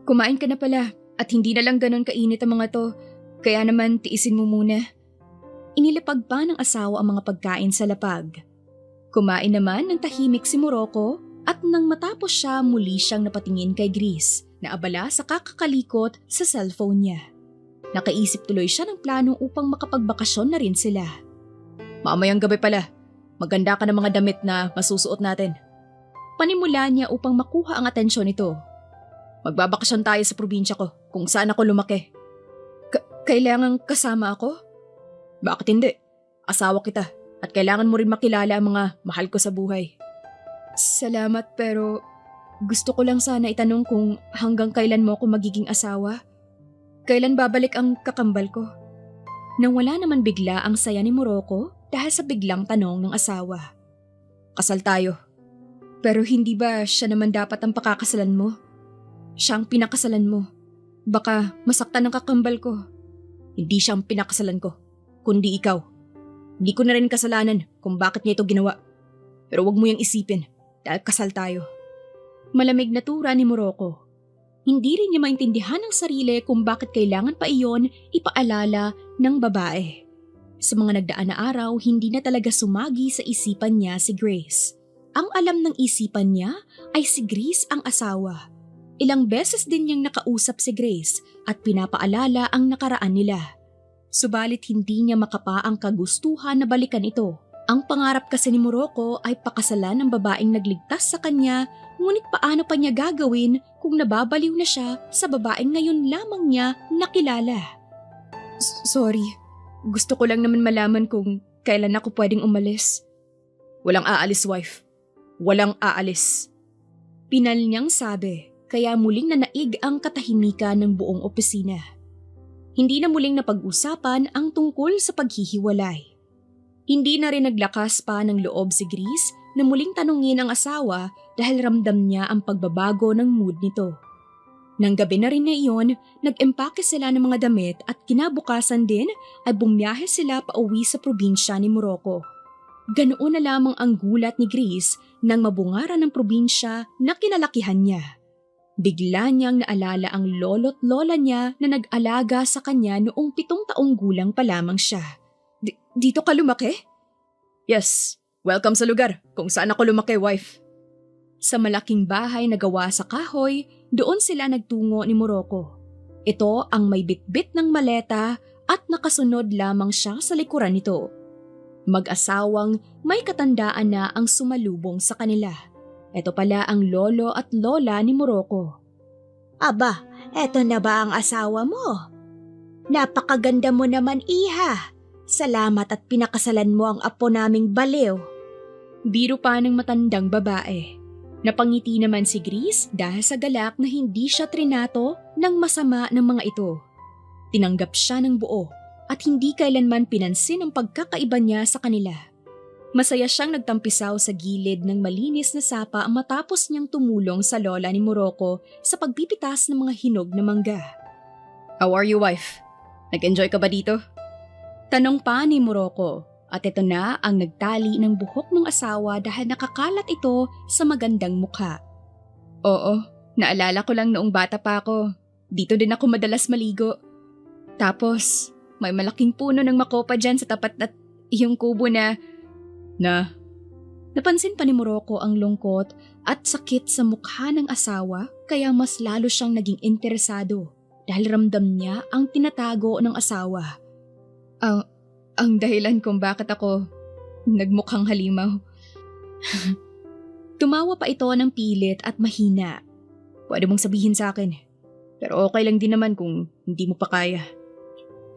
S1: Kumain ka na pala at hindi na lang ganon kainit ang mga to. Kaya naman tiisin mo muna.
S2: Inilapag pa ng asawa ang mga pagkain sa lapag. Kumain naman ng tahimik si Morocco at nang matapos siya muli siyang napatingin kay Grace na abala sa kakakalikot sa cellphone niya. Nakaisip tuloy siya ng plano upang makapagbakasyon na rin sila.
S1: Mamayang gabi pala, maganda ka ng mga damit na masusuot natin.
S2: Panimula niya upang makuha ang atensyon nito.
S1: Magbabakasyon tayo sa probinsya ko kung saan ako lumaki. Kailangan kasama ako? Bakit hindi? Asawa kita at kailangan mo rin makilala ang mga mahal ko sa buhay. Salamat pero gusto ko lang sana itanong kung hanggang kailan mo ako magiging asawa? Kailan babalik ang kakambal ko?
S2: Nang wala naman bigla ang saya ni Morocco dahil sa biglang tanong ng asawa.
S1: Kasal tayo. Pero hindi ba siya naman dapat ang pakakasalan mo? Siya ang pinakasalan mo. Baka masaktan ang kakambal ko. Hindi siya ang pinakasalan ko, kundi ikaw. Hindi ko na rin kasalanan kung bakit niya ito ginawa. Pero wag mo yung isipin dahil kasal tayo.
S2: Malamig na tura ni Morocco. Hindi rin niya maintindihan ang sarili kung bakit kailangan pa iyon ipaalala ng babae. Sa mga nagdaan na araw, hindi na talaga sumagi sa isipan niya si Grace. Ang alam ng isipan niya ay si Grace ang asawa. Ilang beses din niyang nakausap si Grace at pinapaalala ang nakaraan nila. Subalit hindi niya makapa ang kagustuhan na balikan ito. Ang pangarap kasi ni Morocco ay pakasalan ng babaeng nagligtas sa kanya, ngunit paano pa niya gagawin kung nababaliw na siya sa babaeng ngayon lamang niya nakilala?
S1: Sorry, gusto ko lang naman malaman kung kailan ako pwedeng umalis. Walang aalis, wife. Walang aalis.
S2: Pinal niyang sabi, kaya muling nanaig ang katahimikan ng buong opisina. Hindi na muling napag-usapan ang tungkol sa paghihiwalay. Hindi na rin naglakas pa ng loob si Grace na muling tanungin ang asawa dahil ramdam niya ang pagbabago ng mood nito. Nang gabi na rin na iyon, nag-empake sila ng mga damit at kinabukasan din ay bumiyahe sila pauwi sa probinsya ni Morocco. Ganoon na lamang ang gulat ni Grace nang mabungaran ng probinsya na kinalakihan niya. Bigla niyang naalala ang lolo't lola niya na nag-alaga sa kanya noong 7 taong gulang pa lamang siya.
S1: Dito ka lumaki? Yes, welcome sa lugar kung saan ako lumaki, wife.
S2: Sa malaking bahay na gawa sa kahoy, doon sila nagtungo ni Morocco. Ito ang may bitbit ng maleta at nakasunod lamang siya sa likuran nito. Mag-asawang may katandaan na ang sumalubong sa kanila. Ito pala ang lolo at lola ni Morocco.
S3: Aba, eto na ba ang asawa mo?
S2: Napakaganda mo naman, Iha. Salamat at pinakasalan mo ang apo naming baliw.
S1: Biro pa ng matandang babae. Napangiti naman si Grace dahil sa galak na hindi siya trinato ng masama ng mga ito. Tinanggap siya ng buo at hindi kailanman pinansin ang pagkakaiba niya sa kanila. Masaya siyang nagtampisaw sa gilid ng malinis na sapa matapos niyang tumulong sa lola ni Morocco sa pagpipitas ng mga hinog na mangga. "How are you, wife? Nag-enjoy ka ba dito?" Tanong pa ni Morocco at ito na ang nagtali ng buhok ng asawa dahil nakakalat ito sa magandang mukha. "Oo, naalala ko lang noong bata pa ako. Dito din ako madalas maligo. Tapos, may malaking puno ng makopa dyan sa tapat at iyong kubo na... Napansin pa ni Morocco ang lungkot at sakit sa mukha ng asawa kaya mas lalo siyang naging interesado dahil ramdam niya ang tinatago ng asawa. Ang dahilan kung bakit ako nagmukhang halimaw. Tumawa pa ito ng pilit at mahina. "Pwede mong sabihin sa akin, pero okay lang din naman kung hindi mo pa kaya."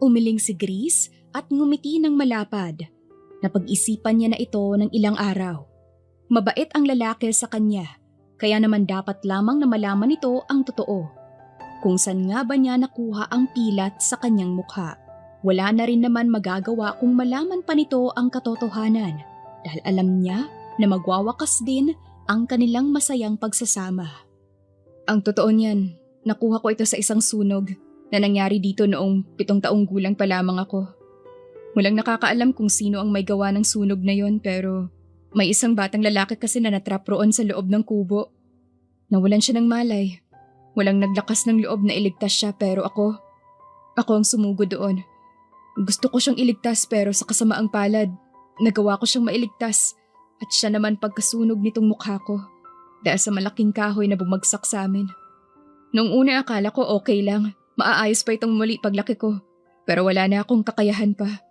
S1: Umiling si Grace at ngumiti ng malapad. Napag-isipan niya na ito ng ilang araw. Mabait ang lalaki sa kanya, kaya naman dapat lamang na malaman nito ang totoo. Kung saan nga ba niya nakuha ang pilat sa kanyang mukha. Wala na rin naman magagawa kung malaman pa nito ang katotohanan dahil alam niya na magwawakas din ang kanilang masayang pagsasama. "Ang totoo niyan, nakuha ko ito sa isang sunog na nangyari dito noong 7 taong gulang pa lamang ako. Walang nakakaalam kung sino ang may gawa ng sunog na yon pero may isang batang lalaki kasi na natrap roon sa loob ng kubo. Nawalan siya ng malay. Walang naglakas ng loob na iligtas siya pero ako ang sumugod doon. Gusto ko siyang iligtas pero sa kasamaang palad, nagawa ko siyang mailigtas at siya naman pagkasunog nitong mukha ko dahil sa malaking kahoy na bumagsak sa amin. Noong una akala ko okay lang, maaayos pa itong muli paglaki ko pero wala na akong kakayahan pa.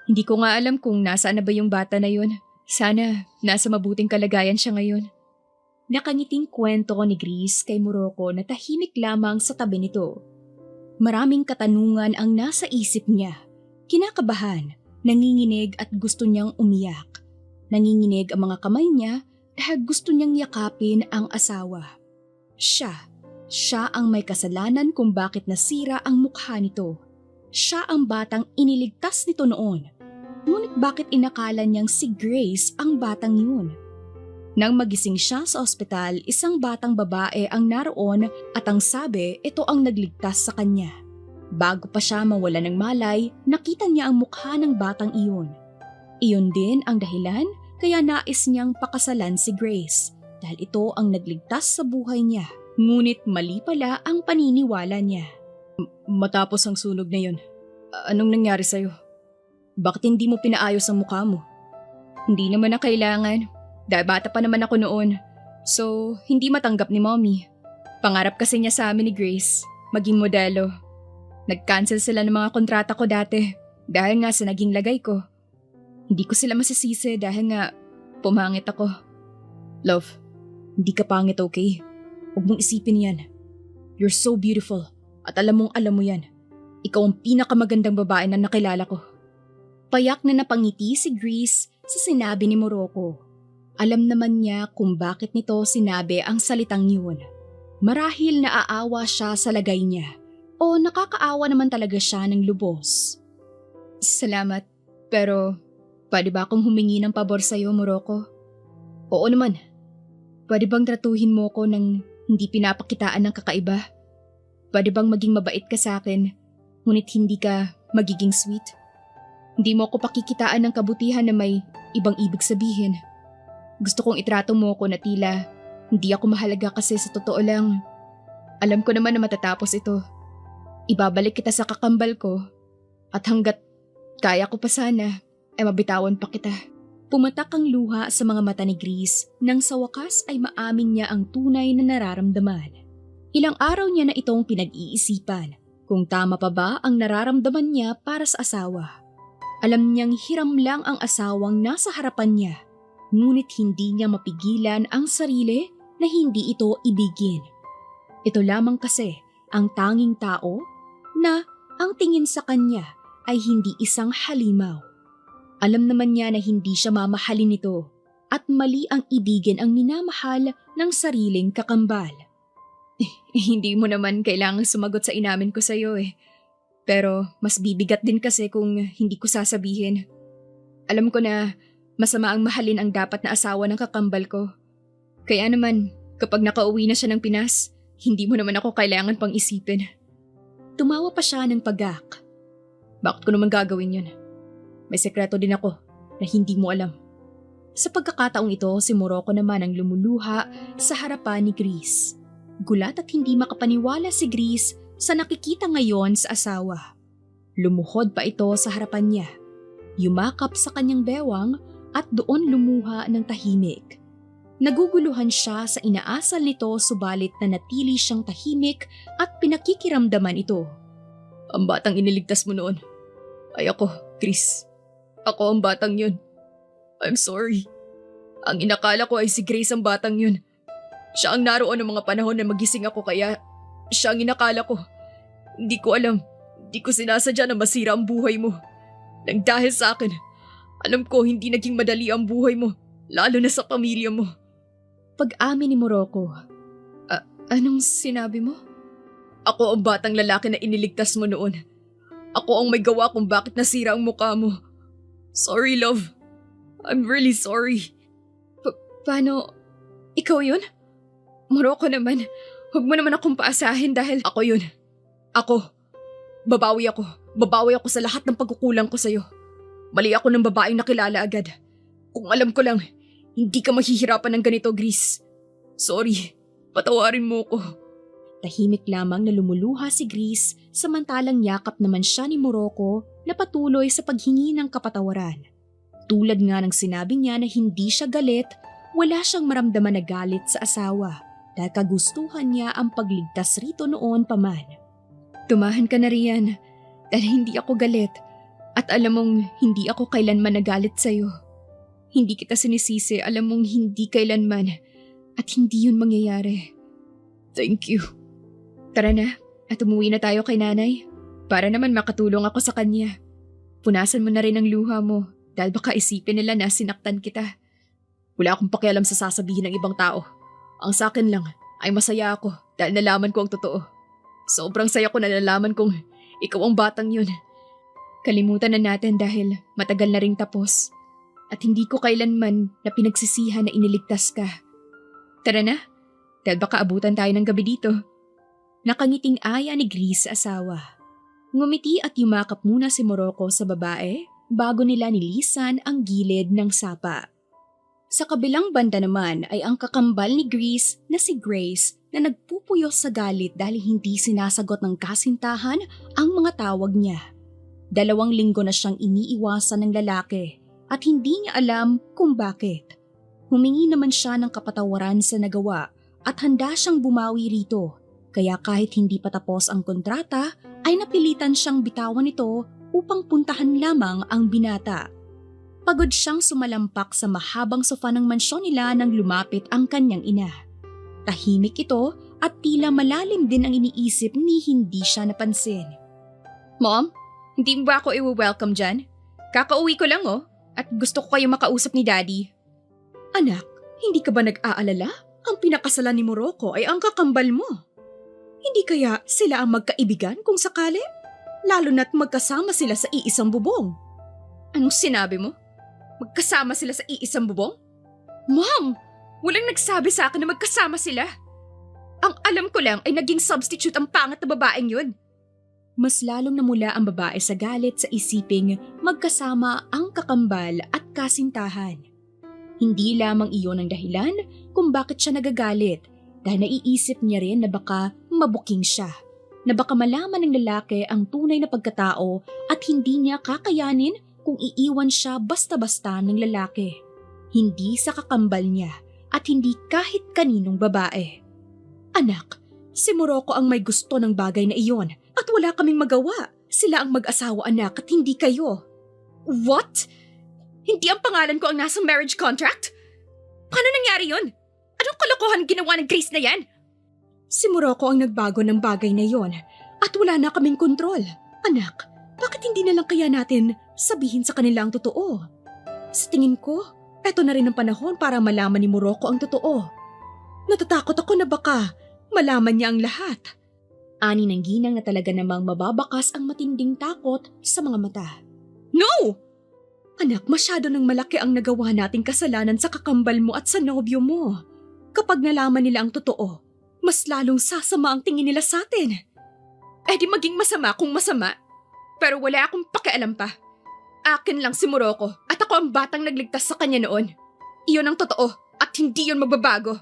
S1: Hindi ko nga alam kung nasaan na ba yung bata na yun. Sana nasa mabuting kalagayan siya ngayon." Nakangiting kwento ni Grace kay Morocco na tahimik lamang sa tabi nito. Maraming katanungan ang nasa isip niya. Kinakabahan, nanginginig at gusto niyang umiyak. Nanginginig ang mga kamay niya dahil gusto niyang yakapin ang asawa. Siya ang may kasalanan kung bakit nasira ang mukha nito. Siya ang batang iniligtas nito noon. Ngunit bakit inakala niyang si Grace ang batang yun? Nang magising siya sa ospital, isang batang babae ang naroon at ang sabi ito ang nagligtas sa kanya. Bago pa siya mawala ng malay, nakita niya ang mukha ng batang iyon. Iyon din ang dahilan kaya nais niyang pakasalan si Grace dahil ito ang nagligtas sa buhay niya. Ngunit mali pala ang paniniwala niya. "Matapos ang sunog na yun, anong nangyari sa'yo? Bakit hindi mo pinaayos ang mukha mo?" "Hindi naman na kailangan. Dahil bata pa naman ako noon. So, hindi matanggap ni Mommy. Pangarap kasi niya sa amin ni Grace, maging modelo. Nag-cancel sila ng mga kontrata ko dati dahil nga sa naging lagay ko. Hindi ko sila masisisi dahil nga pumangit ako." "Love, hindi ka pangit, okay? Huwag mong isipin yan. You're so beautiful at alam mo yan. Ikaw ang pinakamagandang babae na nakilala ko." Payak na napangiti si Grace sa sinabi ni Morocco. Alam naman niya kung bakit nito sinabi ang salitang yun. Marahil naaawa siya sa lagay niya o nakakaawa naman talaga siya ng lubos. "Salamat, pero pwede ba akong humingi ng pabor sa'yo, Morocco?" "Oo naman. Pwede bang tratuhin mo ko ng hindi pinapakitaan ng kakaiba? Pwede bang maging mabait ka sa akin, ngunit hindi ka magiging sweet? Hindi mo ako pakikitaan ng kabutihan na may ibang ibig sabihin. Gusto kong itrato mo ko na tila hindi ako mahalaga kasi sa totoo lang. Alam ko naman na matatapos ito. Ibabalik kita sa kakambal ko at hanggat kaya ko pa sana, mabitawan pa kita." Pumatak ang luha sa mga mata ni Grace nang sa wakas ay maamin niya ang tunay na nararamdaman. Ilang araw niya na itong pinag-iisipan kung tama pa ba ang nararamdaman niya para sa asawa. Alam niyang hiram lang ang asawang nasa harapan niya, ngunit hindi niya mapigilan ang sarili na hindi ito ibigin. Ito lamang kasi ang tanging tao na
S2: ang tingin sa kanya ay hindi isang halimaw. Alam naman niya na hindi siya mamahalin nito at mali ang ibigin ang minamahal ng sariling kakambal.
S1: Hindi mo naman kailangang sumagot sa inamin ko sa'yo eh. Pero mas bibigat din kasi kung hindi ko sasabihin. Alam ko na masama ang mahalin ang dapat na asawa ng kakambal ko. Kaya naman, kapag nakauwi na siya ng Pinas, hindi mo naman ako kailangan pang isipin.
S2: Tumawa pa siya ng pagak.
S1: Bakit ko naman gagawin yun? May sekreto din ako na hindi mo alam.
S2: Sa pagkakataong ito, si Morocco naman ang lumuluha sa harapan ni Grace. Gulat at hindi makapaniwala si Grace sa nakikita ngayon sa asawa. Lumuhod pa ito sa harapan niya. Yumakap sa kanyang bewang at doon lumuha ng tahimik. Naguguluhan siya sa inaasal nito subalit na natili siyang tahimik at pinakikiramdaman ito.
S1: Ang batang iniligtas mo noon ay ako, Chris. Ako ang batang yun. I'm sorry. Ang inakala ko ay si Grace ang batang yun. Siya ang naroon ng mga panahon na magising ako kaya siya ang inakala ko. Hindi ko alam. Hindi ko sinasadya na masira ang buhay mo. Nang dahil sa akin, alam ko hindi naging madali ang buhay mo, lalo na sa pamilya mo.
S2: Pag-amin ni Morocco.
S1: Anong sinabi mo? Ako ang batang lalaki na iniligtas mo noon. Ako ang may gawa kung bakit nasira ang mukha mo. Sorry, love. I'm really sorry. Paano? Ikaw yun? Morocco naman. Huwag mo naman akong paasahin dahil ako yun. Ako. Babawi ako. Babawi ako sa lahat ng pagkukulang ko sa'yo. Mali ako ng babaeng nakilala agad. Kung alam ko lang, hindi ka mahihirapan ng ganito, Grace. Sorry. Patawarin mo ko.
S2: Tahimik lamang na lumuluha si Grace samantalang yakap naman siya ni Morocco na patuloy sa paghingi ng kapatawaran. Tulad nga ng sinabi niya na hindi siya galit, wala siyang maramdaman na galit sa asawa dahil kagustuhan niya ang pagligtas rito noon pa man.
S1: Tumahan ka na riyan dahil hindi ako galit at alam mong hindi ako kailanman nagalit sa'yo. Hindi kita sinisisi, alam mong hindi kailanman at hindi yun mangyayari. Thank you. Tara na at umuwi na tayo kay nanay para naman makatulong ako sa kanya. Punasan mo na rin ang luha mo dahil baka isipin nila na sinaktan kita. Wala akong pakialam sa sasabihin ng ibang tao. Ang sa akin lang ay masaya ako dahil nalaman ko ang totoo. Sobrang saya ko na nalaman kong ikaw ang batang yun. Kalimutan na natin dahil matagal na ring tapos at hindi ko kailanman na pinagsisihan na iniligtas ka. Tara na, dahil baka abutan tayo ng gabi dito.
S2: Nakangiting aya ni Grace sa asawa. Ngumiti at yumakap muna si Morocco sa babae bago nila nilisan ang gilid ng sapa. Sa kabilang banda naman ay ang kakambal ni Grace na si Grace na nagpupuyos sa galit dahil hindi sinasagot ng kasintahan ang mga tawag niya. 2 linggo na siyang iniiwasan ng lalaki at hindi niya alam kung bakit. Humingi naman siya ng kapatawaran sa nagawa at handa siyang bumawi rito. Kaya kahit hindi pa tapos ang kontrata ay napilitan siyang bitawan ito upang puntahan lamang ang binata. Pagod siyang sumalampak sa mahabang sofa ng mansyon nila nang lumapit ang kanyang ina. Tahimik ito at tila malalim din ang iniisip ni hindi siya napansin.
S1: Mom, hindi mo ba ako i-welcome dyan? Kakauwi ko lang at gusto ko kayo makausap ni Daddy.
S2: Anak, hindi ka ba nag-aalala? Ang pinakasalan ni Morocco ay ang kakambal mo. Hindi kaya sila ang magkaibigan kung sakali? Lalo na't magkasama sila sa iisang bubong.
S1: Anong sinabi mo? Magkasama sila sa iisang bubong? Mom! Walang nagsabi sa akin na magkasama sila. Ang alam ko lang ay naging substitute ang pangat na babaeng yun.
S2: Mas lalong namula ang babae sa galit sa isiping magkasama ang kakambal at kasintahan. Hindi lamang iyon ang dahilan kung bakit siya nagagalit dahil naiisip niya rin na baka mabuking siya. Na baka malaman ng lalaki ang tunay na pagkatao at hindi niya kakayanin kung iiwan siya basta-basta ng lalaki. Hindi sa kakambal niya at hindi kahit kaninong babae. Anak, si Morocco ang may gusto ng bagay na iyon at wala kaming magawa. Sila ang mag-asawa anak at hindi kayo.
S1: What? Hindi ang pangalan ko ang nasa marriage contract? Paano nangyari yun? Anong kalokohan ginawa ng Grace na yan?
S2: Si Morocco ang nagbago ng bagay na iyon at wala na kaming kontrol. Anak, bakit hindi na lang kaya natin sabihin sa kanila ang totoo? Sa tingin ko, eto na rin ang panahon para malaman ni Morocco ang totoo. Natatakot ako na baka malaman niya ang lahat. Ani ng ginang na talaga namang mababakas ang matinding takot sa mga mata. No! Anak, masyado nang malaki ang nagawa nating kasalanan sa kakambal mo at sa nobyo mo. Kapag nalaman nila ang totoo, mas lalong sasama ang tingin nila sa atin. Eh di maging masama kung masama. Pero wala akong pakialam pa. Akin lang si Morocco at ako ang batang nagligtas sa kanya noon. Iyon ang totoo at hindi yun magbabago.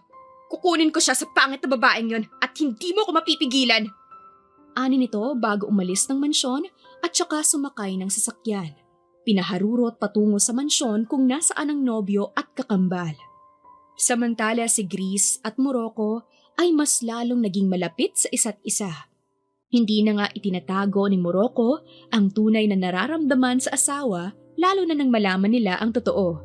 S2: Kukunin ko siya sa pangit na babaeng yun at hindi mo ko mapipigilan. Ani nito bago umalis ng mansyon at saka sumakay ng sasakyan. Pinaharurot patungo sa mansyon kung nasaan ang nobyo at kakambal. Samantala si Grease at Morocco ay mas lalong naging malapit sa isa't isa. Hindi na nga itinatago ni Morocco ang tunay na nararamdaman sa asawa lalo na nang malaman nila ang totoo.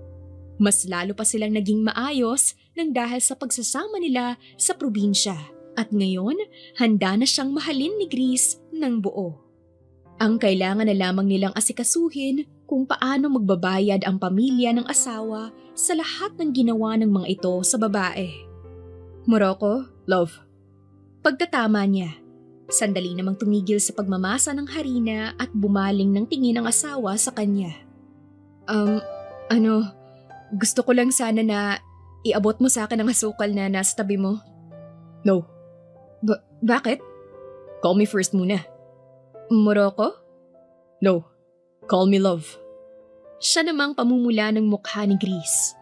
S2: Mas lalo pa silang naging maayos nang dahil sa pagsasama nila sa probinsya. At ngayon, handa na siyang mahalin ni Grease ng buo. Ang kailangan na lamang nilang asikasuhin kung paano magbabayad ang pamilya ng asawa sa lahat ng ginawa ng mga ito sa babae. Morocco, love. Pagtatama niya, sandali namang tumigil sa pagmamasa ng harina at bumaling ng tingin ng asawa sa kanya. Gusto ko lang sana na iabot mo sa akin ang asukal na nasa tabi mo. No. Bakit? Call me first muna. Morocco? No. Call me love. Siya namang pamumula ng mukha ni Grease.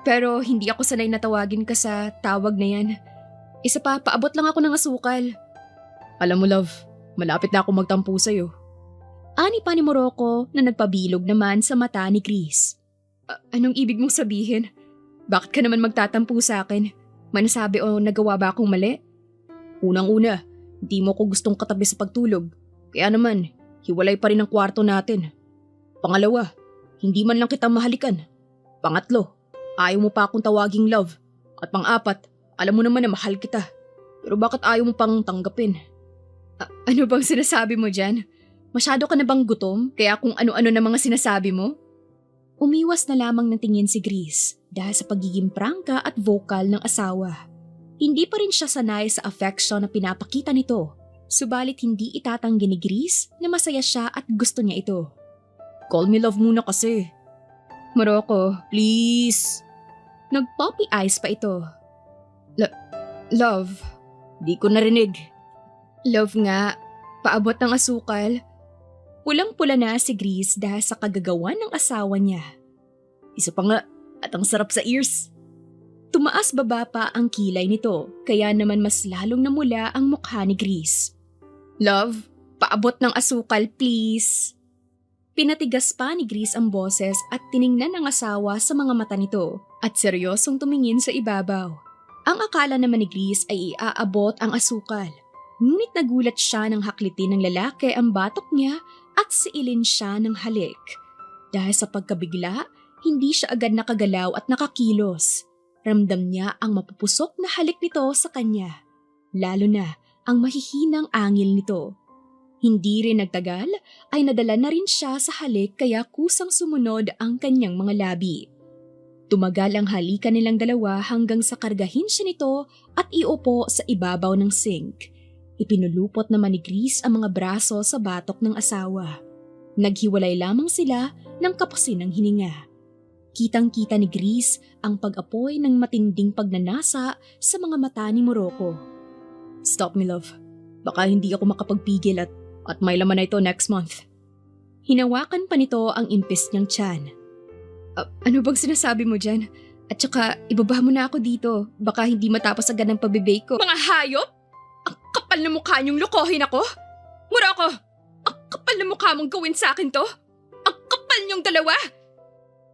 S2: Pero hindi ako sanay na tawagin ka sa tawag na yan. Isa pa, paabot lang ako ng asukal. Alam mo love, malapit na ako magtampo sa'yo. Ani pa ni Morocco na nagpabilog naman sa mata ni Grease. Anong ibig mong sabihin? Bakit ka naman magtatampo sa akin? May nasabi o nagawa ba akong mali? Unang-una, hindi mo ko gustong katabi sa pagtulog. Kaya naman, hiwalay pa rin ang kwarto natin. Pangalawa, hindi man lang kita mahalikan. Pangatlo, ayaw mo pa akong tawaging love. At pang-apat, alam mo naman na mahal kita. Pero bakit ayaw mo pang tanggapin? Ano bang sinasabi mo dyan? Masyado ka na bang gutom? Kaya kung ano-ano na mga sinasabi mo? Umiwas na lamang ng tingin si Grease dahil sa pagiging prangka at vocal ng asawa. Hindi pa rin siya sanay sa affection na pinapakita nito, subalit hindi itatanggi ni Grease na masaya siya at gusto niya ito. Call me love muna kasi. Morocco, please. Nag-poppy eyes pa ito. Love, di ko narinig. Love nga, paabot ng asukal. Pulang-pula na si Grease dahil sa kagagawan ng asawa niya. Isa pa nga, at ang sarap sa ears. Tumaas baba pa ang kilay nito, kaya naman mas lalong namula ang mukha ni Grease. Love, paabot ng asukal please. Pinatigas pa ni Grease ang boses at tiningnan ng asawa sa mga mata nito at seryosong tumingin sa ibabaw. Ang akala naman ni Grease ay iaabot ang asukal. Ngunit nagulat siya nang haklitin ng lalaki ang batok niya at siilin siya ng halik. Dahil sa pagkabigla, hindi siya agad nakagalaw at nakakilos. Ramdam niya ang mapupusok na halik nito sa kanya. Lalo na ang mahihinang angil nito. Hindi rin nagtagal ay nadala na rin siya sa halik kaya kusang sumunod ang kanyang mga labi. Tumagal ang halikan nilang dalawa hanggang sa kargahin siya nito at iupo sa ibabaw ng sink. Ipinulupot naman ni Grease ang mga braso sa batok ng asawa. Naghiwalay lamang sila ng kapusin ng hininga. Kitang-kita ni Grease ang pag-apoy ng matinding pagnanasa sa mga mata ni Morocco. Stop me love, baka hindi ako makapagpigil at may laman na ito next month. Hinawakan pa nito ang impis niyang tiyan. Ano bang sinasabi mo dyan? At saka ibaba mo na ako dito, baka hindi matapos agad ang pabibake ko. Mga hayop! Ang kapal na mukha niyong lokohin ako! Morocco! Ang kapal na mukha mong gawin sa akin to! Ang kapal niyong dalawa!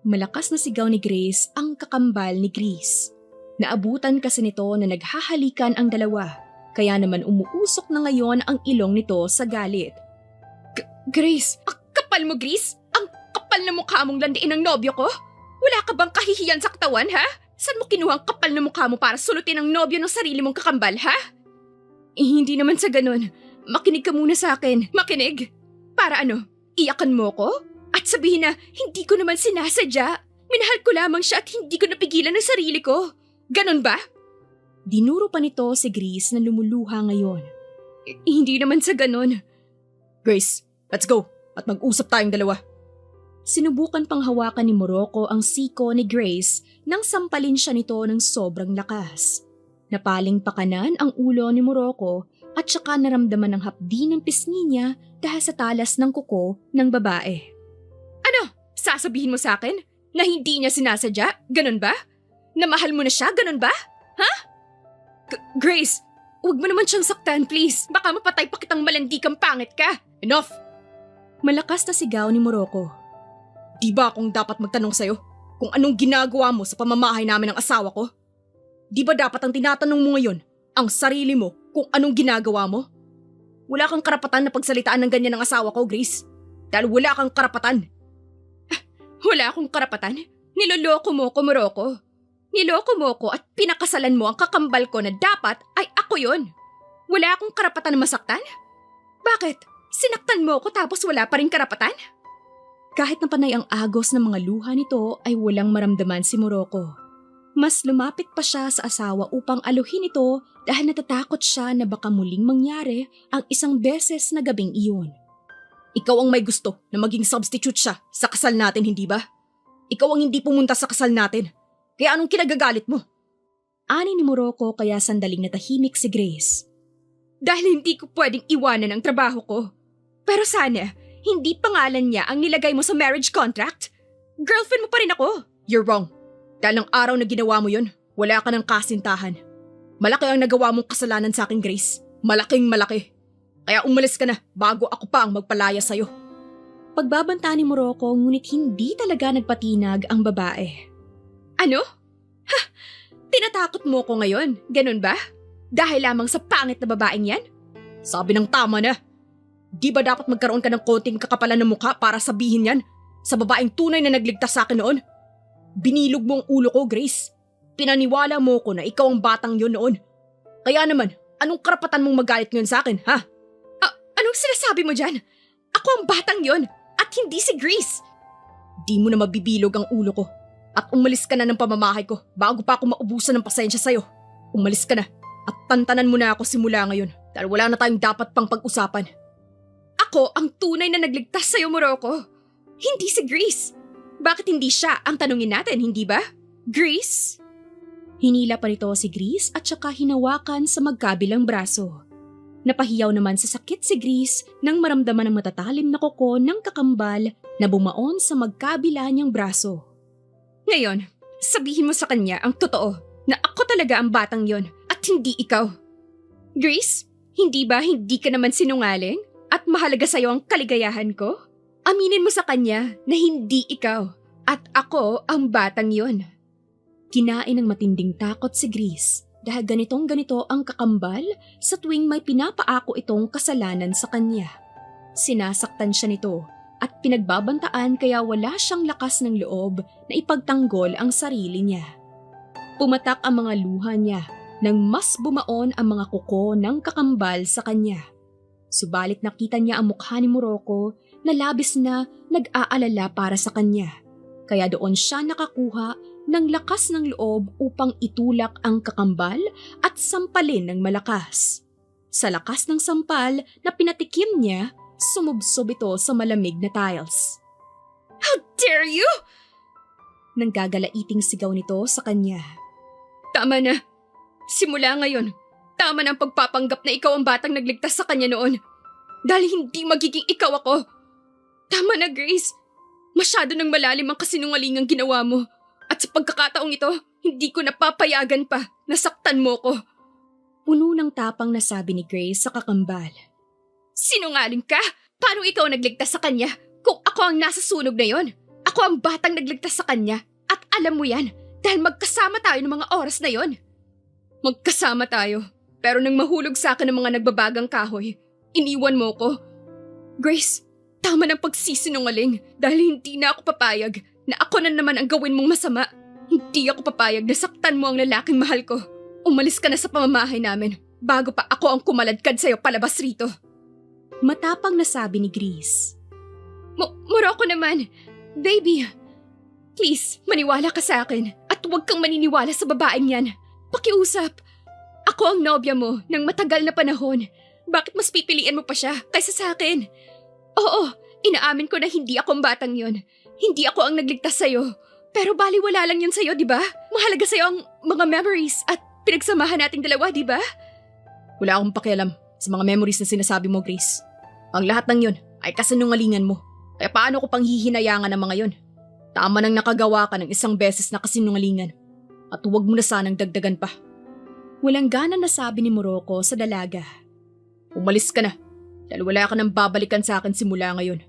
S2: Malakas na sigaw ni Grace ang kakambal ni Grease. Naabutan kasi nito na naghahalikan ang dalawa, kaya naman umuusok na ngayon ang ilong nito sa galit. Grace, ang kapal mo Grace! Ang kapal na mukha mong landiin ng nobyo ko! Wala ka bang kahihiyan sa katawan ha? Saan mo kinuha ang kapal na mukha mo para sulutin ang nobyo ng sarili mong kakambal ha? Hindi naman sa ganun.
S1: Makinig ka muna sa akin. Makinig? Para ano? Iyakan mo ko? At sabihin na hindi ko naman sinasadya. Minahal ko lamang siya at hindi ko napigilan ang sarili ko. Ganon ba?
S2: Dinuro pa nito si Grace na lumuluha ngayon.
S1: Hindi naman sa ganon.
S3: Grace, let's go at mag-usap tayong dalawa.
S2: Sinubukan pang hawakan ni Morocco ang siko ni Grace nang sampalin siya nito ng sobrang lakas. Napaling pa kanan ang ulo ni Morocco at saka naramdaman ng hapdi ng pisngi niya dahil sa talas ng kuko ng babae.
S1: Ano? Sasabihin mo sa akin na hindi niya sinasadya? Ganon ba? Na mahal mo na siya? Ganon ba? Ha? Grace, huwag mo naman siyang saktan, please. Baka mapatay pa kitang malandi kang pangit ka.
S3: Enough!
S2: Malakas na sigaw ni Morocco.
S3: Di ba akong dapat magtanong sa'yo kung anong ginagawa mo sa pamamahay namin ng asawa ko? Di ba dapat ang tinatanong mo ngayon ang sarili mo kung anong ginagawa mo? Wala kang karapatan na pagsalitaan ng ganyan ng asawa ko, Grace. Dahil wala kang karapatan.
S1: Wala akong karapatan? Niloloko mo ko, Morocco. Niloko mo ko at pinakasalan mo ang kakambal ko na dapat ay ako yon. Wala akong karapatan na masaktan? Bakit? Sinaktan mo ko tapos wala pa rin karapatan?
S2: Kahit na panay ang agos ng mga luha nito ay walang maramdaman si Morocco. Mas lumapit pa siya sa asawa upang aluhin ito dahil natatakot siya na baka muling mangyari ang isang beses na gabing iyon.
S3: Ikaw ang may gusto na maging substitute siya sa kasal natin, hindi ba? Ikaw ang hindi pumunta sa kasal natin. Kaya anong kinagagalit mo?
S2: Ani ni Morocco kaya sandaling natahimik si Grace.
S1: Dahil hindi ko pwedeng iwanan ang trabaho ko. Pero sana, hindi pangalan niya ang nilagay mo sa marriage contract? Girlfriend mo pa rin ako.
S3: You're wrong. Dahil ang araw na ginawa mo yun, wala ka ng kasintahan. Malaki ang nagawa mong kasalanan sa akin, Grace. Malaking malaki. Kaya umalis ka na bago ako pa ang magpalaya sa'yo.
S2: Pagbabanta ni Morocco ngunit hindi talaga nagpatinag ang babae.
S1: Ano? Ha? Tinatakot mo ko ngayon, ganun ba? Dahil lamang sa pangit na babaeng yan?
S3: Sabi ng tama na. Di ba dapat magkaroon ka ng konting kakapalan ng mukha para sabihin yan sa babaeng tunay na nagligtas sa akin noon? Binilog mo ang ulo ko, Grace. Pinaniwala mo ko na ikaw ang batang yun noon. Kaya naman, anong karapatan mong magalit ngayon sa akin, ha?
S1: Anong sinasabi mo dyan? Ako ang batang yon at hindi si Grace.
S3: Di mo na mabibilog ang ulo ko at umalis ka na ng pamamahay ko bago pa ako maubusan ng pasensya sa'yo. Umalis ka na at tantanan mo na ako simula ngayon dahil wala na tayong dapat pang pag-usapan.
S1: Ako ang tunay na nagligtas sa'yo, Morocco. Hindi si Grace. Bakit hindi siya ang tanungin natin, hindi ba? Grace?
S2: Hinila pa rito si Grace at saka hinawakan sa magkabilang braso. Napahiyaw naman sa sakit si Grace nang maramdaman ang matatalim na kuko ng kakambal na bumaon sa magkabila niyang braso.
S1: Ngayon, sabihin mo sa kanya ang totoo na ako talaga ang batang yon at hindi ikaw. Grace, hindi ba hindi ka naman sinungaling at mahalaga sa'yo ang kaligayahan ko? Aminin mo sa kanya na hindi ikaw at ako ang batang yon.
S2: Kinain ng matinding takot si Grace dahil ganitong-ganito ang kakambal sa tuwing may pinapaako itong kasalanan sa kanya. Sinasaktan siya nito at pinagbabantaan kaya wala siyang lakas ng loob na ipagtanggol ang sarili niya. Pumatak ang mga luha niya nang mas bumaon ang mga kuko ng kakambal sa kanya. Subalit nakita niya ang mukha ni Morocco na labis na nag-aalala para sa kanya. Kaya doon siya nakakuha ng lakas ng loob upang itulak ang kakambal at sampalin ng malakas. Sa lakas ng sampal na pinatikim niya, sumubsob ito sa malamig na tiles.
S1: How dare you!
S2: Nanggagalaiting sigaw nito sa kanya.
S1: Tama na. Simula ngayon, tama na ang pagpapanggap na ikaw ang batang nagligtas sa kanya noon. Dahil hindi magiging ikaw ako. Tama na, Grace. Masyado nang malalim ang kasinungalingang ginawa mo. At sa pagkakataong ito, hindi ko napapayagan pa. Nasaktan mo ko.
S2: Puno ng tapang na sabi ni Grace sa kakambal.
S1: Sinungaling ka? Paano ikaw nagligtas sa kanya kung ako ang nasa sunog na yon? Ako ang batang nagligtas sa kanya at alam mo yan dahil magkasama tayo ng mga oras na yon. Magkasama tayo pero nang mahulog sa akin ng mga nagbabagang kahoy, iniwan mo ko. Grace, tama ng pagsisinungaling dahil hindi na ako papayag na ako na naman ang gawin mong masama. Hindi ako papayag na saktan mo ang lalaking mahal ko. Umalis ka na sa pamamahay namin bago pa ako ang kumaladkad sa'yo palabas rito.
S2: Matapang na sabi ni Grace.
S1: Morocco naman. Baby, please, maniwala ka sa akin at huwag kang maniniwala sa babaeng yan. Pakiusap. Ako ang nobya mo ng matagal na panahon. Bakit mas pipiliin mo pa siya kaysa sa akin? Oo, inaamin ko na hindi ako ang batang yon. Hindi ako ang nagligtas sa'yo. Pero baliwala lang yun sa'yo, di ba? Mahalaga sa'yo ang mga memories at pinagsamahan nating dalawa, di ba?
S3: Wala akong pakialam sa mga memories na sinasabi mo, Grace. Ang lahat ng yun ay kasinungalingan mo. Kaya paano ko pang hihinayangan ang mga yun? Tama nang nakagawa ka ng isang beses na kasinungalingan. At huwag mo na sanang dagdagan pa.
S2: Walang gana na sabi ni Morocco sa dalaga.
S3: Umalis ka na dahil wala ka nang babalikan sa akin simula ngayon.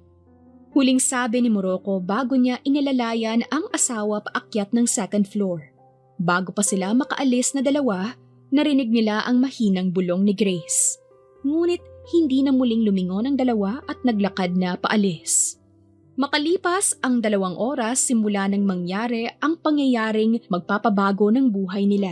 S2: Huling sabi ni Morocco bago niya inilalayan ang asawa paakyat ng second floor. Bago pa sila makaalis na dalawa, narinig nila ang mahinang bulong ni Grace. Ngunit hindi na muling lumingon ang dalawa at naglakad na paalis. Makalipas ang 2 oras simula nang mangyari ang pangyayaring magpapabago ng buhay nila.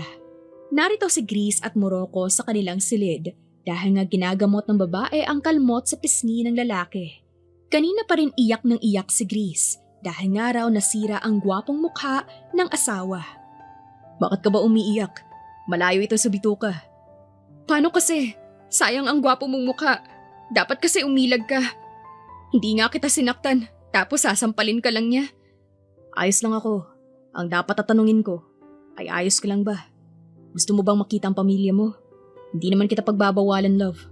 S2: Narito si Grace at Morocco sa kanilang silid dahil nga ginagamot ng babae ang kalmot sa pisngi ng lalaki. Kanina pa rin iyak ng iyak si Grace dahil nga raw nasira ang gwapong mukha ng asawa.
S3: Bakit ka ba umiiyak? Malayo ito sa bituka.
S1: Paano kasi? Sayang ang gwapo mong mukha. Dapat kasi umilag ka. Hindi nga kita sinaktan, tapos sasampalin ka lang niya.
S3: Ayos lang ako. Ang dapat tatanungin ko ay ayos ka lang ba? Gusto mo bang makita ang pamilya mo? Hindi naman kita pagbabawalan, love.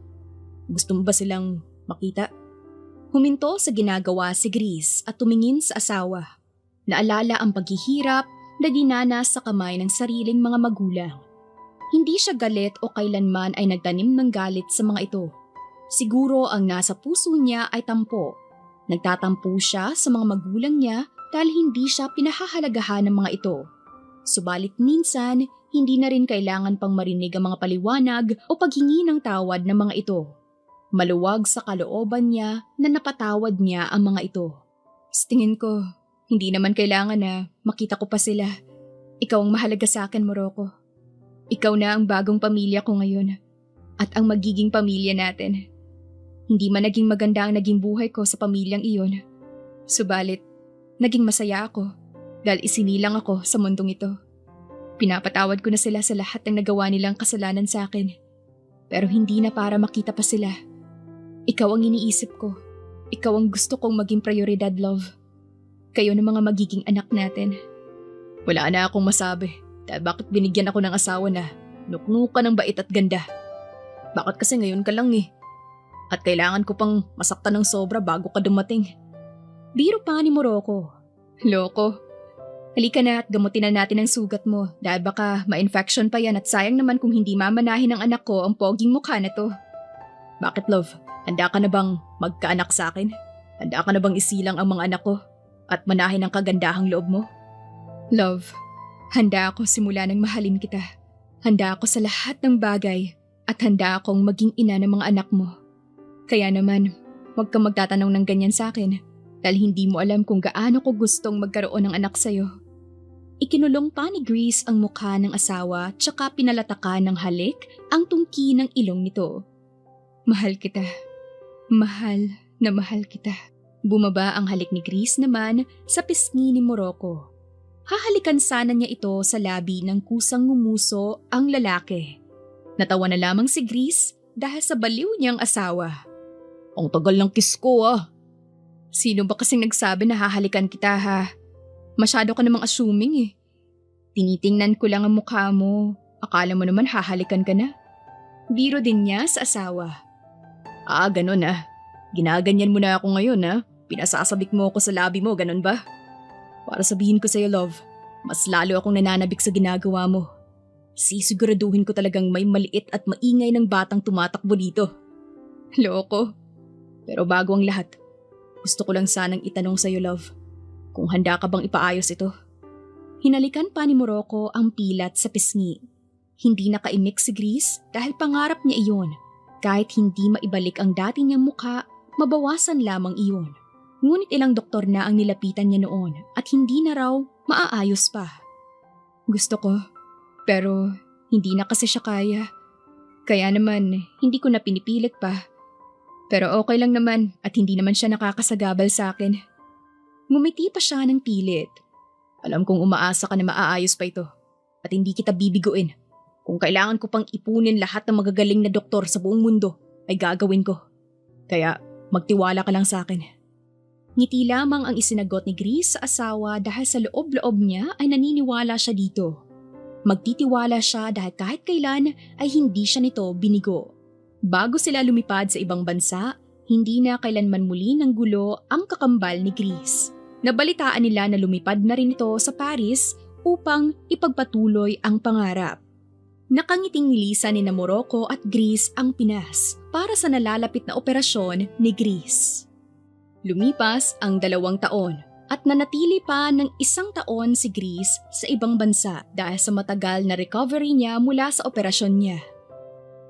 S3: Gusto mo ba silang makita?
S2: Huminto sa ginagawa si Grace at tumingin sa asawa. Naalala ang paghihirap na dinanas sa kamay ng sariling mga magulang. Hindi siya galit o kailanman ay nagtanim ng galit sa mga ito. Siguro ang nasa puso niya ay tampo. Nagtatampo siya sa mga magulang niya dahil hindi siya pinahahalagahan ng mga ito. Subalit minsan, hindi na rin kailangan pang marinig ang mga paliwanag o paghingi ng tawad ng mga ito. Maluwag sa kalooban niya na napatawad niya ang mga ito.
S1: Sa tingin ko, hindi naman kailangan na makita ko pa sila. Ikaw ang mahalaga sa akin, Morocco. Ikaw na ang bagong pamilya ko ngayon at ang magiging pamilya natin. Hindi man naging maganda ang naging buhay ko sa pamilyang iyon. Subalit, naging masaya ako dahil isinilang ako sa mundong ito. Pinapatawad ko na sila sa lahat ng nagawa nilang kasalanan sa akin. Pero hindi na para makita pa sila. Ikaw ang iniisip ko. Ikaw ang gusto kong maging prioridad, love. Kayo na mga magiging anak natin.
S3: Wala na akong masabi dahil bakit binigyan ako ng asawa na nuknukan ng bait at ganda. Bakit kasi ngayon ka lang eh? At kailangan ko pang masaktan ng sobra bago ka dumating.
S2: Biro pa ni Morocco.
S1: Loko. Halika na at gamutin na natin ang sugat mo dahil baka ma-infection pa yan at sayang naman kung hindi mamanahin ng anak ko ang poging mukha na to.
S3: Bakit, love? Handa ka na bang magkaanak sa akin? Handa ka na bang isilang ang mga anak ko at manahin ang kagandahang loob mo?
S1: Love, handa ako simula nang mahalin kita. Handa ako sa lahat ng bagay at handa akong maging ina ng mga anak mo. Kaya naman, huwag kang magtatanong ng ganyan sa akin dahil hindi mo alam kung gaano ko gustong magkaroon ng anak sa'yo.
S2: Ikinulong pa ni Grace ang mukha ng asawa tsaka pinalatakan ng halik ang tungki ng ilong nito.
S1: Mahal kita. Mahal na mahal kita.
S2: Bumaba ang halik ni Grace naman sa pisngi ni Morocco. Hahalikan sana niya ito sa labi ng kusang ngumuso ang lalaki. Natawa na lamang si Grace dahil sa baliw niyang asawa.
S3: Ang tagal ng kiss ko ah.
S1: Sino ba kasing nagsabi na hahalikan kita ha? Masyado ka namang assuming eh. Tinitingnan ko lang ang mukha mo. Akala mo naman hahalikan ka na. Biro din niya sa asawa.
S3: Ganun ah. Ginaganyan mo na ako ngayon ah. Pinasasabik mo ako sa labi mo, ganun ba? Para sabihin ko sa'yo, love, mas lalo akong nananabik sa ginagawa mo. Sisiguraduhin ko talagang may maliit at maingay ng batang tumatakbo dito.
S1: Loko.
S3: Pero bago ang lahat, gusto ko lang sanang itanong sa'yo, love, kung handa ka bang ipaayos ito.
S2: Hinalikan pa ni Morocco ang pilat sa pisngi. Hindi nakaimik si Grace dahil pangarap niya iyon. Kahit hindi maibalik ang dati niyang mukha, mabawasan lamang iyon. Ngunit ilang doktor na ang nilapitan niya noon at hindi na raw maaayos pa.
S1: Gusto ko, pero hindi na kasi siya kaya. Kaya naman, hindi ko na pinipilit pa. Pero okay lang naman at hindi naman siya nakakasagabal sa akin. Ngumiti pa siya ng pilit. Alam kong umaasa ka na maaayos pa ito at hindi kita bibiguin. Kung kailangan ko pang ipunin lahat ng magagaling na doktor sa buong mundo, ay gagawin ko. Kaya magtiwala ka lang sa akin. Ngiti lamang ang isinagot ni Grace sa asawa dahil sa loob-loob niya ay naniniwala siya dito. Magtitiwala siya dahil kahit kailan ay hindi siya nito binigo. Bago sila lumipad sa ibang bansa, hindi na kailanman muli ng gulo ang kakambal ni Grace. Nabalitaan nila na lumipad na rin ito sa Paris upang ipagpatuloy ang pangarap. Nakangiting nilisan ni na Morocco at Greece ang Pinas para sa nalalapit na operasyon ni Greece. Lumipas ang 2 taon at nanatili pa ng 1 taon si Greece sa ibang bansa dahil sa matagal na recovery niya mula sa operasyon niya.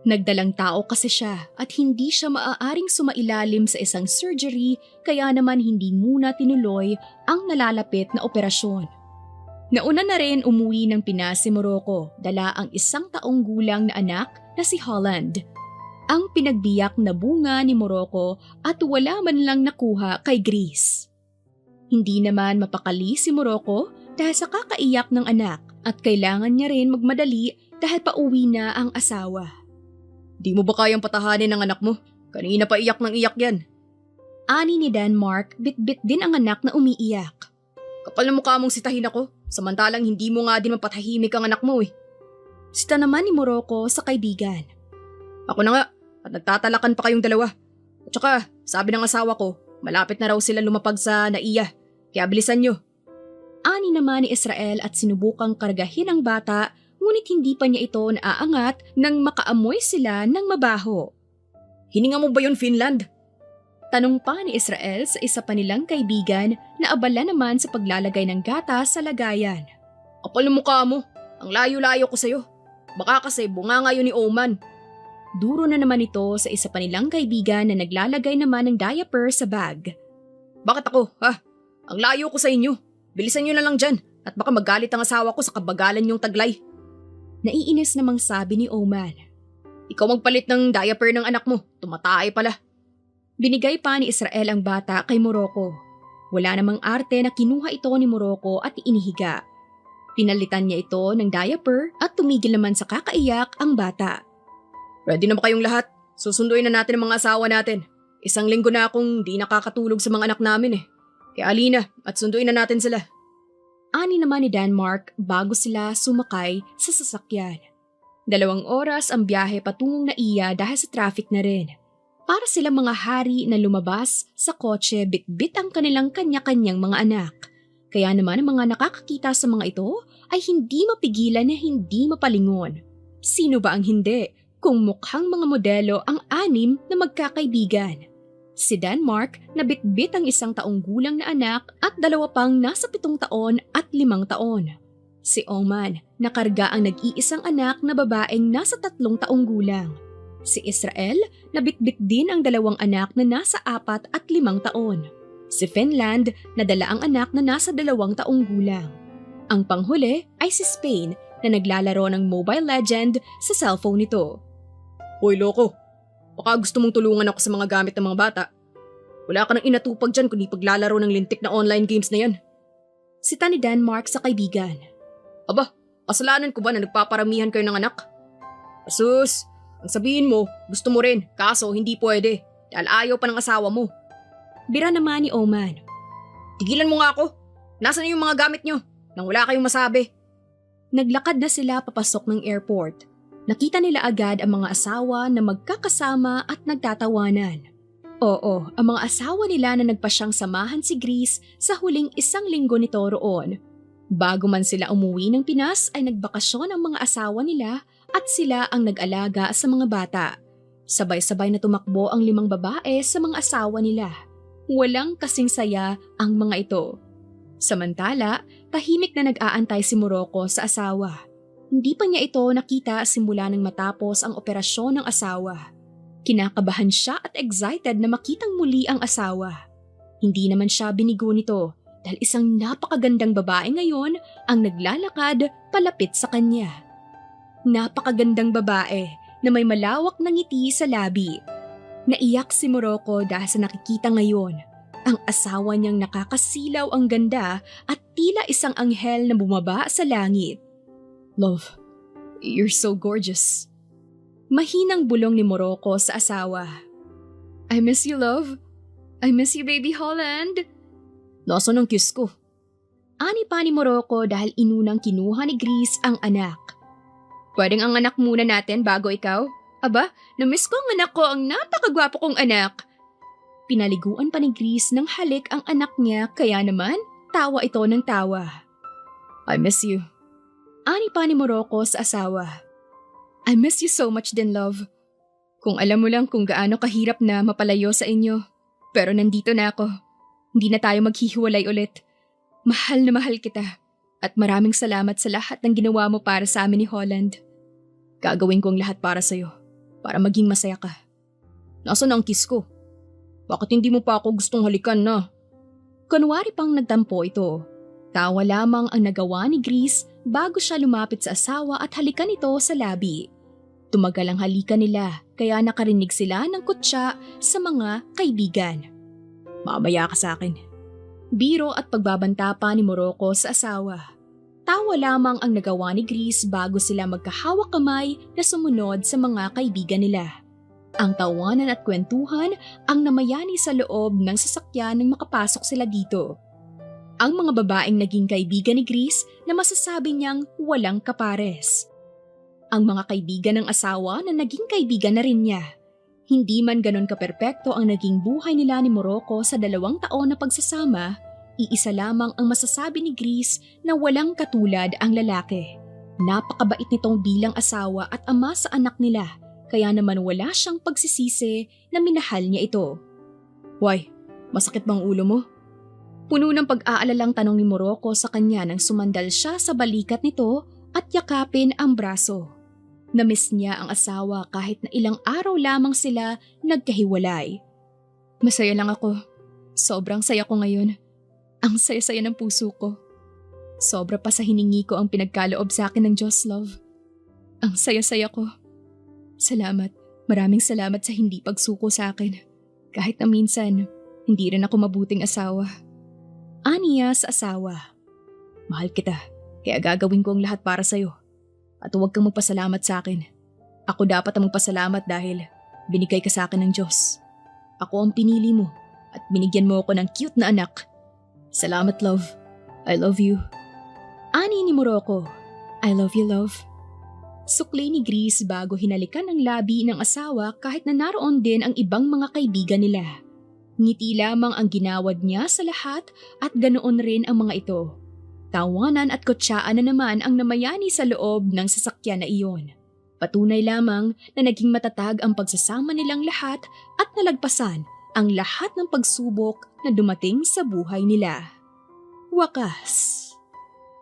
S1: Nagdalang tao kasi siya at hindi siya maaaring sumailalim sa isang surgery kaya naman hindi muna tinuloy ang nalalapit na operasyon. Nauna na rin umuwi ng Pinas si Morocco, dala ang 1 taong gulang na anak na si Holland. Ang pinagbiyak na bunga ni Morocco at wala man lang nakuha kay Greece. Hindi naman mapakali si Morocco dahil sa kakaiyak ng anak at kailangan niya rin magmadali dahil pauwi na ang asawa.
S3: Di mo ba kayang patahanin ang anak mo? Kanina pa iyak ng iyak yan.
S1: Ani ni Denmark, bit-bit din ang anak na umiiyak.
S3: Kapal na mukha mong sitahin ako, samantalang hindi mo nga din mapatahimik ang anak mo eh.
S1: Sita naman ni Morocco sa kaibigan.
S3: Ako na nga, at nagtatalakan pa kayong dalawa. At saka, sabi ng asawa ko, malapit na raw sila lumapag sa naiya, kaya bilisan nyo.
S1: Ani naman ni Israel at sinubukang kargahin ang bata, ngunit hindi pa niya ito naaangat nang makaamoy sila ng mabaho.
S3: Hininga mo ba yun, Finland?
S1: Tanong pa ni Israel sa isa pa nilang kaibigan na abala naman sa paglalagay ng gatas sa lagayan.
S3: Kapal ng mukha mo, ang layo-layo ko sa'yo. Baka kasi bunga nga yun ni Oman.
S1: Duro na naman ito sa isa pa nilang kaibigan na naglalagay naman ng diaper sa bag.
S3: Bakit ako, ha? Ang layo ko sa inyo. Bilisan nyo na lang dyan at baka magalit ang asawa ko sa kabagalan yung taglay.
S1: Naiinis namang sabi ni Oman.
S3: Ikaw magpalit ng diaper ng anak mo, tumatay pala.
S1: Binigay pa ni Israel ang bata kay Morocco. Wala namang arte na kinuha ito ni Morocco at inihiga. Pinalitan niya ito ng diaper at tumigil naman sa kakaiyak ang bata.
S3: Ready na ba kayong lahat? Susunduin na natin ang mga asawa natin. 1 linggo na akong di nakakatulog sa mga anak namin eh. Kaya alina at sunduin na natin sila.
S1: Ani naman ni Denmark bago sila sumakay sa sasakyan. 2 oras ang biyahe patungong Naiya dahil sa traffic na rin. Para silang mga hari na lumabas sa kotse bit-bit ang kanilang kanya-kanyang mga anak. Kaya naman ang mga nakakakita sa mga ito ay hindi mapigilan na hindi mapalingon. Sino ba ang hindi kung mukhang mga modelo ang 6 na magkakaibigan? Si Denmark na bit-bit ang 1 taong gulang na anak at 2 pang nasa 7 taon at 5 taon. Si Oman na karga ang nag-iisang anak na babaeng nasa 3 taong gulang. Si Israel na bit-bit din ang 2 anak na nasa 4 at 5 taon. Si Finland na dala ang anak na nasa 2 taong gulang. Ang panghuli ay si Spain na naglalaro ng Mobile Legend sa cellphone nito.
S3: Hoy loko, baka gusto mong tulungan ako sa mga gamit ng mga bata. Wala ka nang inatupag dyan kundi paglalaro ng lintik na online games na yan.
S1: Sita ni Denmark sa kaibigan.
S3: Aba, kasalanan ko ba na nagpaparamihan kayo ng anak? Asus, ang sabihin mo, gusto mo rin, kaso hindi pwede dahil ayaw pa ng asawa mo.
S1: Bira naman ni Oman.
S3: Tigilan mo nga ako. Nasaan na yung mga gamit nyo? Nang wala kayong masabi.
S1: Naglakad na sila papasok ng airport. Nakita nila agad ang mga asawa na magkakasama at nagtatawanan. Oo, ang mga asawa nila na nagpasyang samahan si Grace sa huling 1 linggo nito roon. Bago man sila umuwi ng Pinas ay nagbakasyon ang mga asawa nila at sila ang nag-alaga sa mga bata. Sabay-sabay na tumakbo ang 5 babae sa mga asawa nila. Walang kasing saya ang mga ito. Samantala, tahimik na nag-aantay si Morocco sa asawa. Hindi pa niya ito nakita simula nang matapos ang operasyon ng asawa. Kinakabahan siya at excited na makitang muli ang asawa. Hindi naman siya binigo nito dahil isang napakagandang babae ngayon ang naglalakad palapit sa kanya. Napakagandang babae na may malawak na ngiti sa labi.
S3: Naiyak si Morocco dahil sa nakikita ngayon. Ang asawa niyang nakakasilaw ang ganda at tila isang anghel na bumaba sa langit.
S1: Love, you're so gorgeous.
S3: Mahinang bulong ni Morocco sa asawa.
S1: I miss you, love. I miss you, baby Holland.
S3: Nasaan ang kiss ko? Ani pa ni Morocco dahil inunang kinuha ni Grace ang anak. Pwedeng ang anak muna natin bago ikaw? Aba, namiss ko ang anak ko, ang napakagwapo kong anak. Pinaliguan pa ni Grace ng halik ang anak niya kaya naman tawa ito ng tawa.
S1: I miss you.
S3: Ani pa ni Morocco sa asawa.
S1: I miss you so much din, love. Kung alam mo lang kung gaano kahirap na mapalayo sa inyo. Pero nandito na ako. Hindi na tayo maghihiwalay ulit. Mahal na mahal kita. At maraming salamat sa lahat ng ginawa mo para sa amin ni Holland. Gagawin ko ang lahat para sa'yo. Para maging masaya ka.
S3: Nasaan ang kiss ko? Bakit hindi mo pa ako gustong halikan na? Kunwari pang nagtampo ito. Tawa lamang ang nagawa ni Grace bago siya lumapit sa asawa at halikan ito sa labi. Tumagal ang halikan nila kaya nakarinig sila ng kutsa sa mga kaibigan. Mamaya ka sa akin. Biro at pagbabanta pa ni Morocco sa asawa. Tawa lamang ang nagawa ni Grace bago sila magkahawak kamay na sumunod sa mga kaibigan nila. Ang tawanan at kwentuhan ang namayani sa loob ng sasakyan nang makapasok sila dito. Ang mga babaeng naging kaibigan ni Grace na masasabi niyang walang kapares. Ang mga kaibigan ng asawa na naging kaibigan na rin niya. Hindi man ganon kaperpekto ang naging buhay nila ni Morocco sa 2 taon na pagsasama, iisa lamang ang masasabi ni Grace na walang katulad ang lalaki. Napakabait nitong bilang asawa at ama sa anak nila, kaya naman wala siyang pagsisisi na minahal niya ito.
S1: Why? Masakit bang ulo mo?
S3: Puno ng pag-aalalang tanong ni Morocco sa kanya nang sumandal siya sa balikat nito at yakapin ang braso. Namiss niya ang asawa kahit na ilang araw lamang sila nagkahiwalay.
S1: Masaya lang ako. Sobrang saya ko ngayon. Ang saya-saya ng puso ko. Sobra pa sa hiningi ko ang pinagkaloob sa akin ng Diyos, love. Ang saya-saya ko. Salamat. Maraming salamat sa hindi pagsuko sa akin. Kahit na minsan, hindi rin ako mabuting asawa.
S3: Aniya sa asawa.
S1: Mahal kita, kaya gagawin ko ang lahat para sa'yo. At huwag kang magpasalamat sa akin. Ako dapat ang magpasalamat dahil binigay ka sa akin ng Diyos. Ako ang pinili mo at binigyan mo ako ng cute na anak. Salamat, love. I love you.
S3: Ani ni Morocco.
S1: I love you, love.
S3: Sukli ni Grace bago hinalikan ng labi ng asawa kahit na naroon din ang ibang mga kaibigan nila. Ngiti lamang ang ginawad niya sa lahat at ganoon rin ang mga ito. Tawanan at kutsaan na naman ang namayani sa loob ng sasakyan na iyon. Patunay lamang na naging matatag ang pagsasama nilang lahat at nalagpasan ang lahat ng pagsubok na dumating sa buhay nila. Wakas.